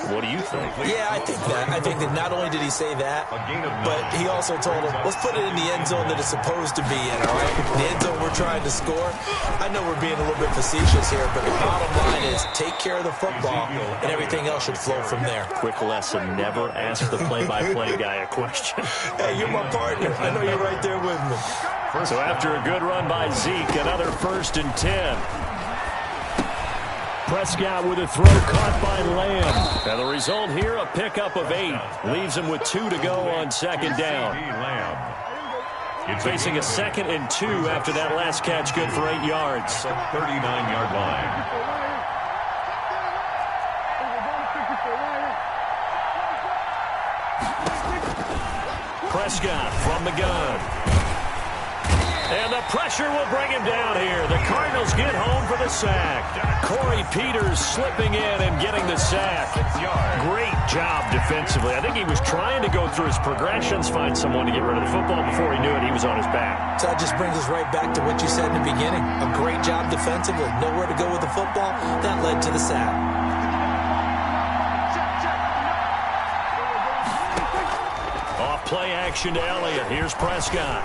What do you think? Yeah, I think that. I think that not only did he say that, but he also told him, let's put it in the end zone that it's supposed to be in, all right? The end zone we're trying to score. I know we're being a little bit facetious here, but the bottom line is take care of the football, and everything else should flow from there. Quick lesson, never ask the play-by-play guy a question. Hey, you're my partner. I know you're right there with me. So after a good run by Zeke, another 1st and 10. Prescott with a throw caught by Lamb. And the result here, a pickup of 8. Leaves him with 2 to go on 2nd down. Facing a 2nd and 2 after that last catch, good for 8 yards. 39-yard line. Prescott from the gun. And the pressure will bring him down here. The Cardinals get home for the sack. Corey Peters slipping in and getting the sack. Great job defensively. I think he was trying to go through his progressions, find someone to get rid of the football. Before he knew it, he was on his back. So that just brings us right back to what you said in the beginning. A great job defensively. Nowhere to go with the football. That led to the sack. Off play action to Elliott. Here's Prescott.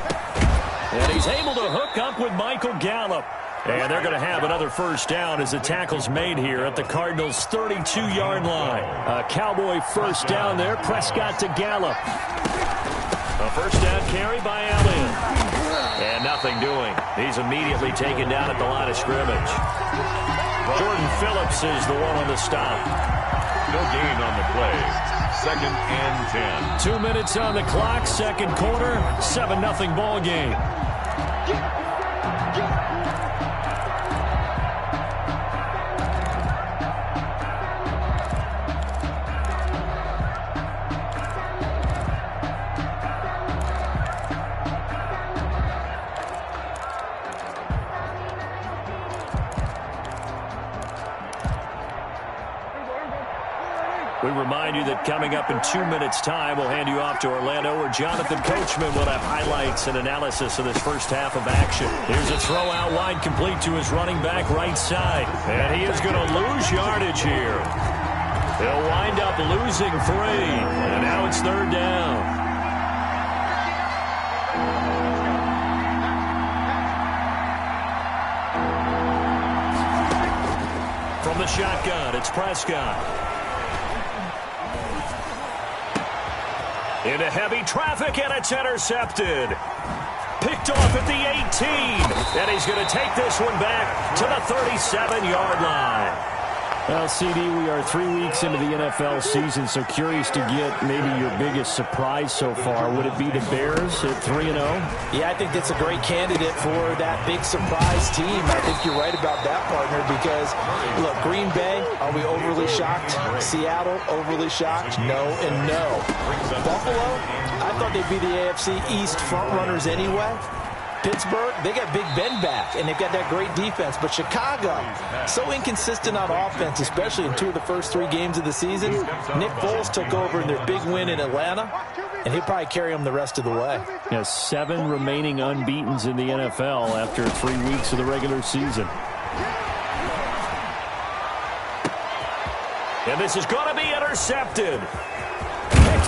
And he's able to hook up with Michael Gallup. And they're going to have another 1st down as the tackle's made here at the Cardinals' 32-yard line. A Cowboy 1st down there. Prescott to Gallup. A 1st down carry by Elliott. And nothing doing. He's immediately taken down at the line of scrimmage. Jordan Phillips is the one on the stop. No gain on the play. 2nd and 10. 2 minutes on the clock, 2nd quarter, 7-0 ball game. We remind you that coming up in 2 minutes' time, we'll hand you off to Orlando, where Jonathan Coachman will have highlights and analysis of this first half of action. Here's a throw out wide, complete to his running back right side. And he is going to lose yardage here. He'll wind up losing 3. And now it's 3rd down. From the shotgun, it's Prescott. Into heavy traffic, and it's intercepted. Picked off at the 18. And he's going to take this one back to the 37-yard line. Well, CD, we are 3 weeks into the NFL season, so curious to get maybe your biggest surprise so far. Would it be the Bears at 3-0? Yeah, I think that's a great candidate for that big surprise team. I think you're right about that, partner, because, look, Green Bay, are we overly shocked? Seattle, overly shocked? No and no. Buffalo, I thought they'd be the AFC East frontrunners anyway. Pittsburgh, they got Big Ben back, and they've got that great defense. But Chicago, so inconsistent on offense, especially in 2 of the first 3 games of the season. Nick Foles took over in their big win in Atlanta, and he'll probably carry them the rest of the way. Has 7 remaining unbeatens in the NFL after 3 weeks of the regular season. And this is going to be intercepted.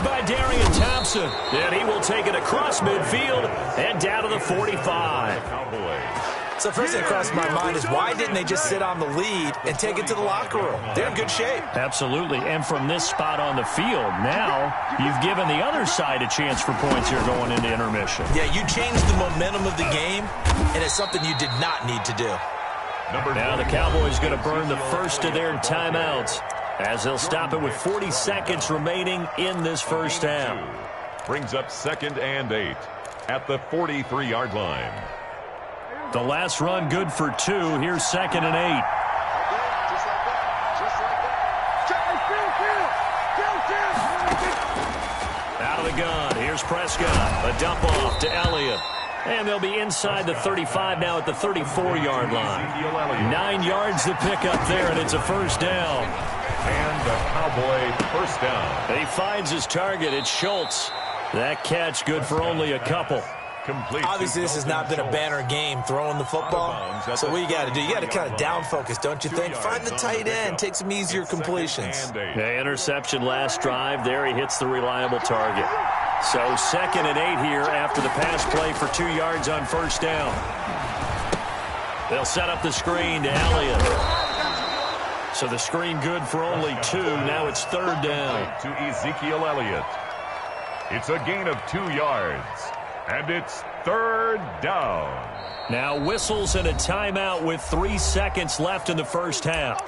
By Darian Thompson, and he will take it across midfield and down to the 45. So first thing that crossed my mind is, why didn't they just sit on the lead and take it to the locker room? They're in good shape. Absolutely, and from this spot on the field, now you've given the other side a chance for points here going into intermission. Yeah, you changed the momentum of the game, and it's something you did not need to do. Now the Cowboys going to burn the first of their timeouts, as they'll stop it with 40 seconds remaining in this first half. Brings up 2nd and 8 at the 43-yard line. The last run good for 2. Here's 2nd and 8. of the gun. Here's Prescott. A dump off to Elliott. And they'll be inside the 35 now at the 34-yard line. 9 yards to pick up there, and it's a first down. And the Cowboy first down. He finds his target. It's Schultz. That catch good for only a couple. Obviously, this has not been a banner game throwing the football. So what you got to do, you got to kind of down focus, don't you think? Find the tight end, take some easier completions. Yeah, interception last drive. There he hits the reliable target. So 2nd and 8 here after the pass play for 2 yards on first down. They'll set up the screen to Elliott. So the screen good for only 2. Now it's 3rd down. To Ezekiel Elliott. It's a gain of 2 yards. And it's 3rd down. Now whistles and a timeout with 3 seconds left in the first half.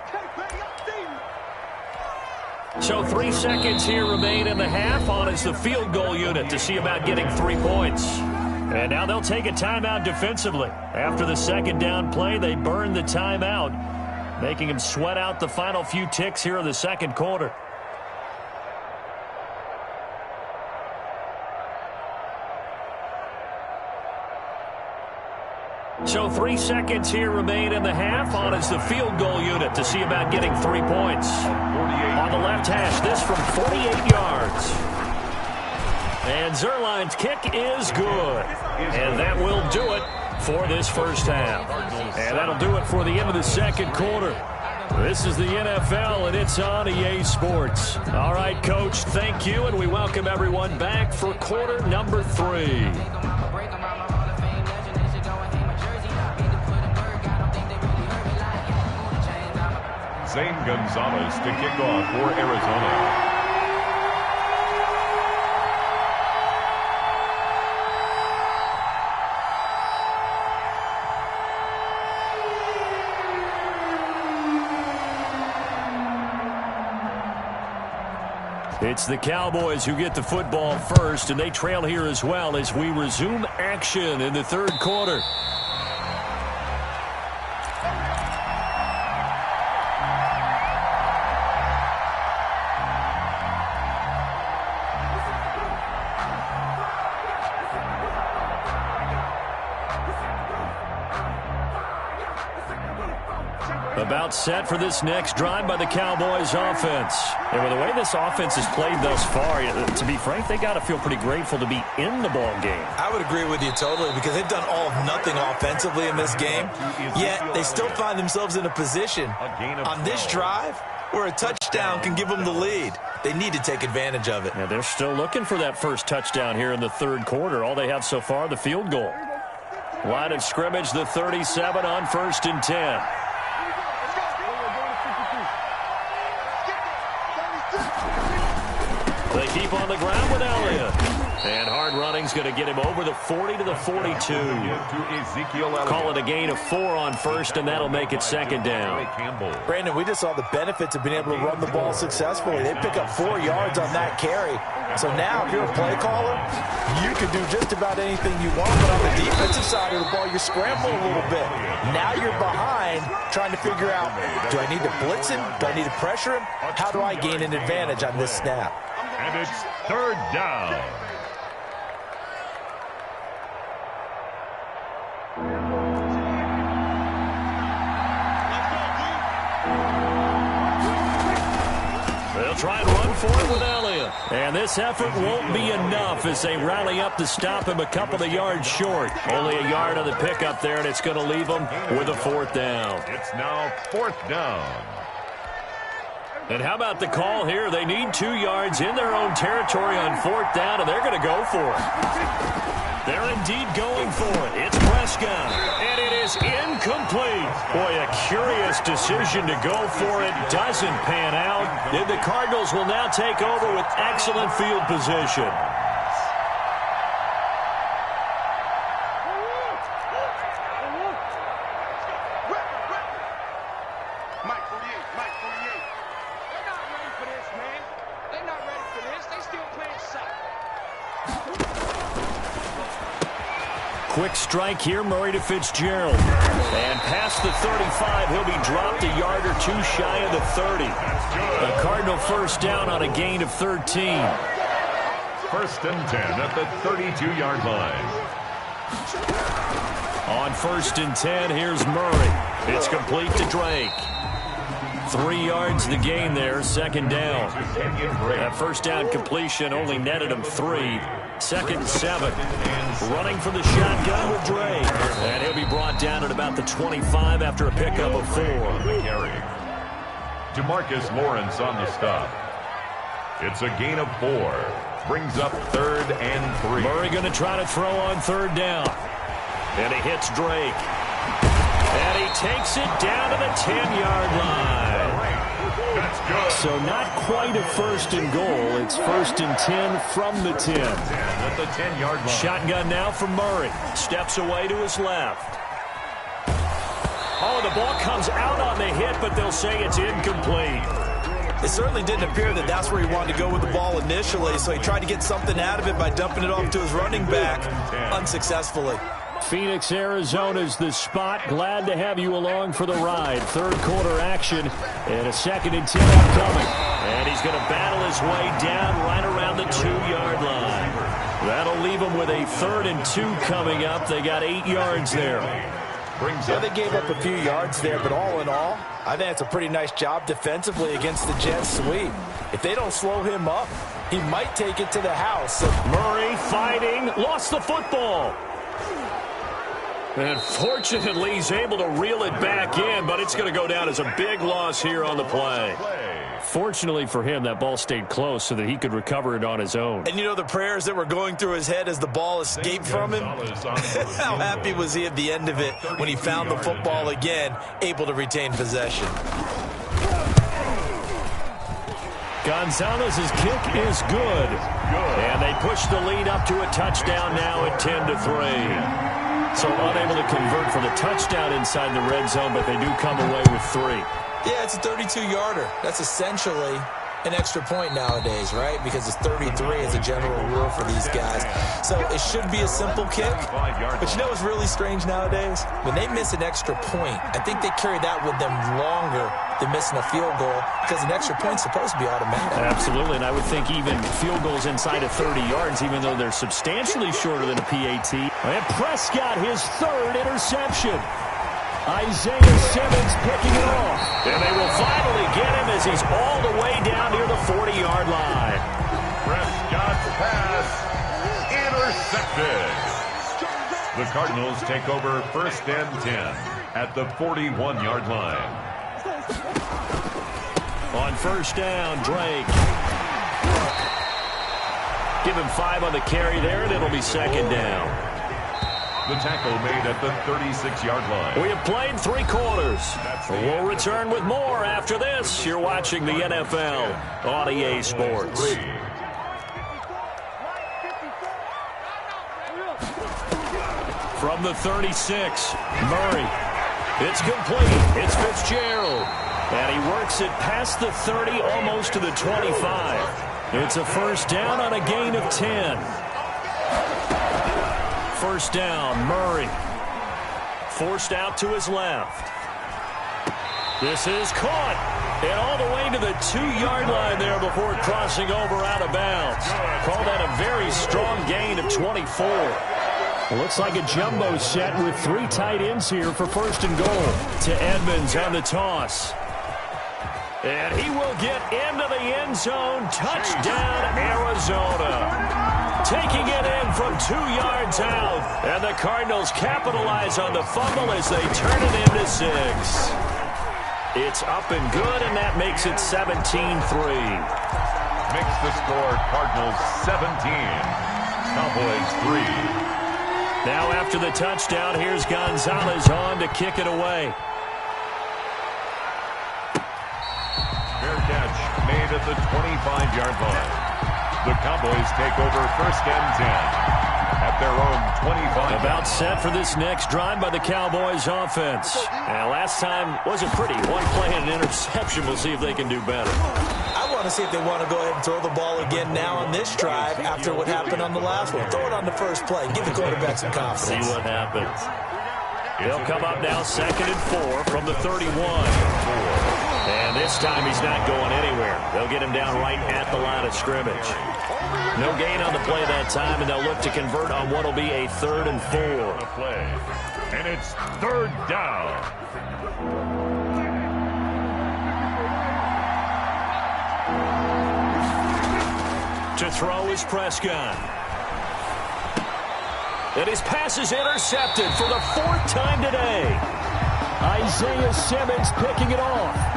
So 3 seconds here remain in the half. On is the field goal unit to see about getting 3 points. And now they'll take a timeout defensively. After the 2nd down play, they burn the timeout, making them sweat out the final few ticks here in the 2nd quarter. So 3 seconds here remain in the half. On is the field goal unit to see about getting 3 points. On the left hash, this from 48 yards. And Zerline's kick is good. And that will do it for this first half. And that'll do it for the end of the 2nd quarter. This is the NFL, and it's on EA Sports. All right, Coach, thank you, and we welcome everyone back for quarter number 3. Zane Gonzalez to kick off for Arizona. It's the Cowboys who get the football first, and they trail here as well as we resume action in the 3rd quarter. About set for this next drive by the Cowboys offense. And with the way this offense has played thus far, to be frank, they got to feel pretty grateful to be in the ball game. I would agree with you totally because they've done all of nothing offensively in this game, yet they still find themselves in a position on this drive where a touchdown can give them the lead. They need to take advantage of it. Yeah, they're still looking for that first touchdown here in the 3rd quarter. All they have so far, the field goal. Line of scrimmage, the 37 on 1st and 10. They keep on the ground with Elliott. And hard running's going to get him over the 40 to the 42. Call it a gain of 4 on 1st, and that'll make it 2nd down. Brandon, we just saw the benefits of being able to run the ball successfully. They pick up 4 yards on that carry. So now, if you're a play caller, you can do just about anything you want. But on the defensive side of the ball, you scramble a little bit. Now you're behind trying to figure out, do I need to blitz him? Do I need to pressure him? How do I gain an advantage on this snap? And it's 3rd down. They'll try and run for it with Elliott. And this effort won't be enough as they rally up to stop him a couple of yards short. Only a yard on the pickup there, and it's going to leave them with a 4th down. It's now 4th down. And how about the call here? They need 2 yards in their own territory on 4th down, and they're going to go for it. They're indeed going for it. It's Prescott, and it is incomplete. Boy, a curious decision to go for it. Doesn't pan out. And the Cardinals will now take over with excellent field position. Quick strike here, Murray to Fitzgerald. And past the 35, he'll be dropped a yard or 2 shy of the 30. A Cardinal first down on a gain of 13. first and 10 at the 32-yard line. On first and 10, here's Murray. It's complete to Drake. 3 yards the gain there, second down. That first down completion only netted him 3. Second and 7. Running from the shotgun with Drake. And he'll be brought down at about the 25 after a pickup of 4. DeMarcus Lawrence on the stop. It's a gain of 4. Brings up 3rd and 3. Murray going to try to throw on 3rd down. And he hits Drake. And he takes it down to the 10-yard line. That's good. So not quite a first and goal. It's first and 10 from the 10. At the 10-yard line. Shotgun now for Murray. Steps away to his left. Oh, the ball comes out on the hit, but they'll say it's incomplete. It certainly didn't appear that that's where he wanted to go with the ball initially, so he tried to get something out of it by dumping it off to his running back unsuccessfully. Phoenix, Arizona's the spot. Glad to have you along for the ride. Third quarter action and a 2nd and 10 upcoming. And he's going to battle his way down right around the 2-yard line. That'll leave him with a 3rd and 2 coming up. They got 8 yards there. Yeah, they gave up a few yards there, but all in all, I think it's a pretty nice job defensively against the Jets sweep. If they don't slow him up, he might take it to the house. Murray fighting, lost the football. And fortunately, he's able to reel it back in, but it's going to go down as a big loss here on the play. Fortunately for him, that ball stayed close so that he could recover it on his own. And you know the prayers that were going through his head as the ball escaped from him? How happy was he at the end of it when he found the football again, able to retain possession? Gonzalez's kick is good. And they push the lead up to a touchdown now at 10-3. So unable to convert for the touchdown inside the red zone, but they do come away with 3. Yeah, it's a 32-yarder. That's essentially an extra point nowadays, right? Because it's 33 as a general rule for these guys. So it should be a simple kick. But you know what's really strange nowadays? When they miss an extra point, I think they carry that with them longer than missing a field goal because an extra point's supposed to be automatic. Absolutely, and I would think even field goals inside of 30 yards, even though they're substantially shorter than a PAT. And Prescott, his 3rd interception. Isaiah Simmons picking it off. And they will finally get him as he's all the way down near the 40-yard line. Prescott's pass intercepted. The Cardinals take over 1st and 10 at the 41-yard line. On first down, Drake. Give him 5 on the carry there, and it'll be 2nd down. The tackle made at the 36-yard line. We have played 3 quarters. We'll return with more after this. You're watching the NFL on EA Sports. From the 36, Murray. It's complete. It's Fitzgerald. And he works it past the 30, almost to the 25. It's a first down on a gain of 10. First down, Murray. Forced out to his left. This is caught. And all the way to the 2-yard line there before crossing over out of bounds. Call that a very strong gain of 24. Well, looks like a jumbo set with 3 tight ends here for first and goal. To Edmonds on the toss. And he will get into the end zone. Touchdown, Arizona. Taking it in from 2 yards out. And the Cardinals capitalize on the fumble as they turn it into 6. It's up and good, and that makes it 17-3. Makes the score Cardinals 17, Cowboys 3. Now after the touchdown, here's Gonzalez on to kick it away. Fair catch made at the 25-yard line. The Cowboys take over 1st and 10 at their own 25. About set for this next drive by the Cowboys offense. And last time wasn't pretty. 1 play and an interception. We'll see if they can do better. I want to see if they want to go ahead and throw the ball again now on this drive after what happened on the last one. Throw it on the first play. Give the quarterback some confidence. See what happens. They'll come up now 2nd and 4 from the 31. And this time he's not going anywhere. They'll get him down right at the line of scrimmage. No gain on the play that time, and they'll look to convert on what will be a 3rd and 4. And it's 3rd down. To throw is Prescott. And his pass is intercepted for the 4th time today. Isaiah Simmons picking it off.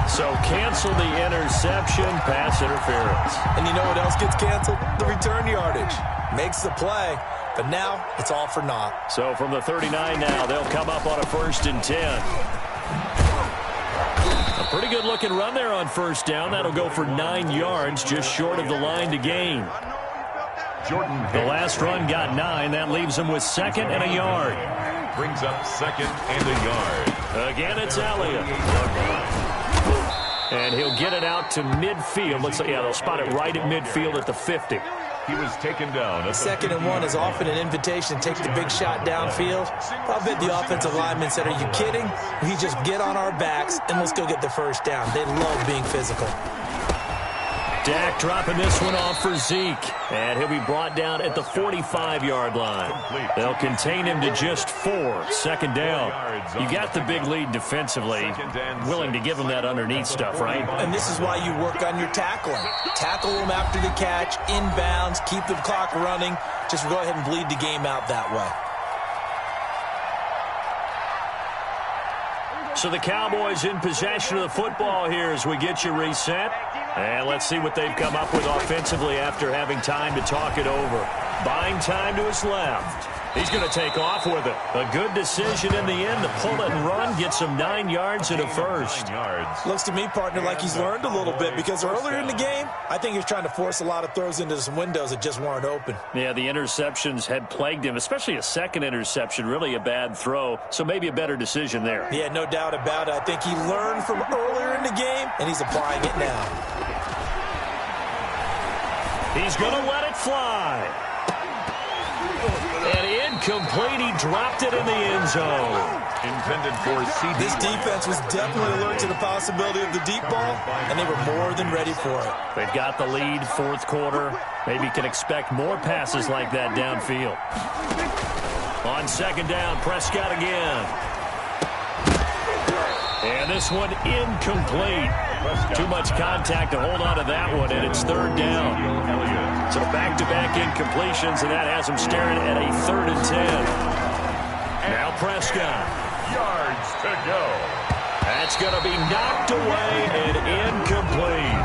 So cancel the interception, pass interference. And you know what else gets canceled? The return yardage. Makes the play, but now it's all for naught. So from the 39 now, they'll come up on a 1st and 10. A pretty good looking run there on 1st down. That'll go for 9 yards, just short of the line to gain. The last run got 9. That leaves him with 2nd and a yard. Brings up 2nd and a yard. Again, it's Elliott. And he'll get it out to midfield. Looks like, yeah, they'll spot it right at midfield at the 50. He was taken down. At 2nd and 1 is often an invitation to take the big shot downfield. I bet the offensive lineman said, are you kidding? We just get on our backs and let's go get the 1st down. They love being physical. Dak dropping this one off for Zeke. And he'll be brought down at the 45-yard line. They'll contain him to just 4. 2nd down. You got the big lead defensively. Willing to give him that underneath stuff, right? And this is why you work on your tackling. Tackle them after the catch, inbounds, keep the clock running. Just go ahead and bleed the game out that way. So the Cowboys in possession of the football here as we get you reset. And let's see what they've come up with offensively after having time to talk it over. Buying time to his left. He's going to take off with it. A good decision in the end to pull it and run. Gets him 9 yards and a 1st. Looks to me, partner, like he's learned a little bit because earlier in the game, I think he was trying to force a lot of throws into some windows that just weren't open. Yeah, the interceptions had plagued him, especially a 2nd interception, really a bad throw. So maybe a better decision there. Yeah, no doubt about it. I think he learned from earlier in the game, and he's applying it now. He's going to let it fly. And incomplete. He dropped it in the end zone. Intended for CD. This defense was definitely alert to the possibility of the deep ball, and they were more than ready for it. They've got the lead, 4th quarter. Maybe can expect more passes like that downfield. On 2nd down, Prescott again. And this one incomplete. Too much contact to hold on to that one, and it's 3rd down. So back-to-back incompletions, and that has him staring at a 3rd and 10. Now Prescott. Yards to go. That's going to be knocked away and incomplete.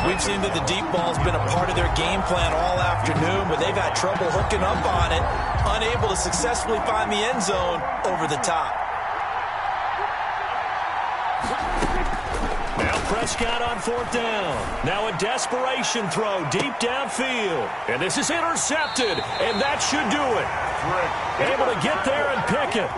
We've seen that the deep ball's been a part of their game plan all afternoon, but they've had trouble hooking up on it, unable to successfully find the end zone over the top. Prescott on 4th down. Now a desperation throw deep downfield. And this is intercepted, and that should do it. Able to get there and pick it.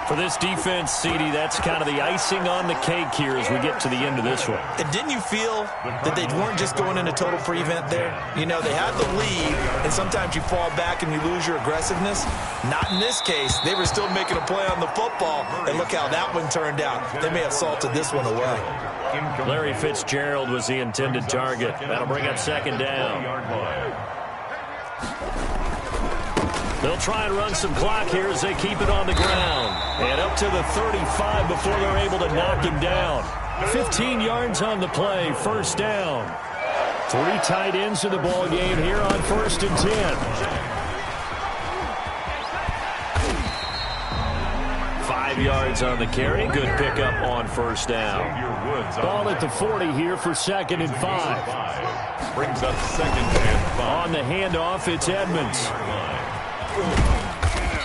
For this defense, CD, that's kind of the icing on the cake here as we get to the end of this one. And didn't you feel that they weren't just going into total prevent there? You know, they had the lead, and sometimes you fall back and you lose your aggressiveness. Not in this case. They were still making a play on the football, and look how that one turned out. They may have salted this one away. Larry Fitzgerald was the intended target. That'll bring up 2nd down. They'll try and run some clock here as they keep it on the ground. And up to the 35 before they're able to knock him down. 15 yards on the play, 1st down. 3 tight ends in the ball game here on 1st and 10. 5 yards on the carry. Good pickup on 1st down. Ball at the 40 here for 2nd and 5. Brings up 2nd and 5. On the handoff, it's Edmonds.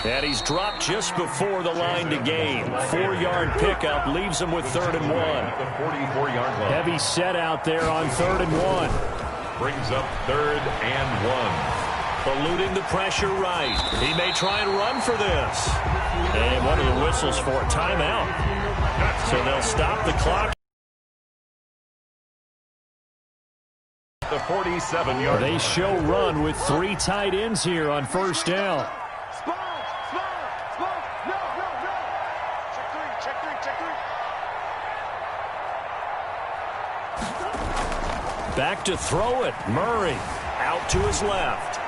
And he's dropped just before the line to gain. 4-yard pickup leaves him with 3rd and 1. The 44-yard line. Heavy set out there on 3rd and 1. Brings up 3rd and 1. Eluding the pressure right. He may try and run for this. And what are the whistles for? Timeout. So they'll stop the clock. The 47-yard. They show run with 3 tight ends here on 1st down. Back to throw it. Murray out to his left.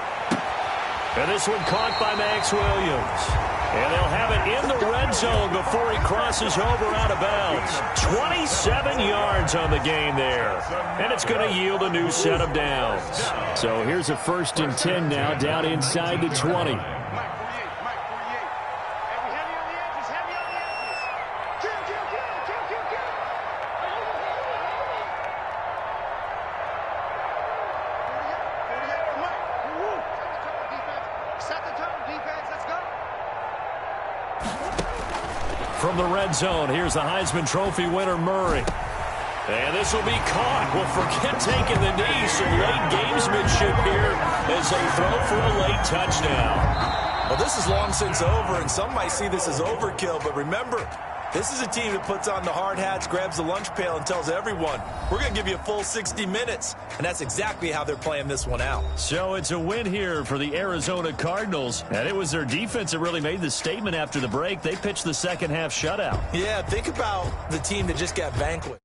And this one caught by Max Williams. And they'll have it in the red zone before he crosses over out of bounds. 27 yards on the game there. And it's going to yield a new set of downs. So here's a 1st and 10 now, down inside the 20. From the red zone, here's the Heisman Trophy winner, Murray. And this will be caught. Well, forget taking the knee. Some late gamesmanship here as they throw for a late touchdown. Well, this is long since over, and some might see this as overkill. But remember, this is a team that puts on the hard hats, grabs the lunch pail, and tells everyone, we're going to give you a full 60 minutes. And that's exactly how they're playing this one out. So it's a win here for the Arizona Cardinals. And it was their defense that really made the statement after the break. They pitched the second half shutout. Yeah, think about the team that just got vanquished.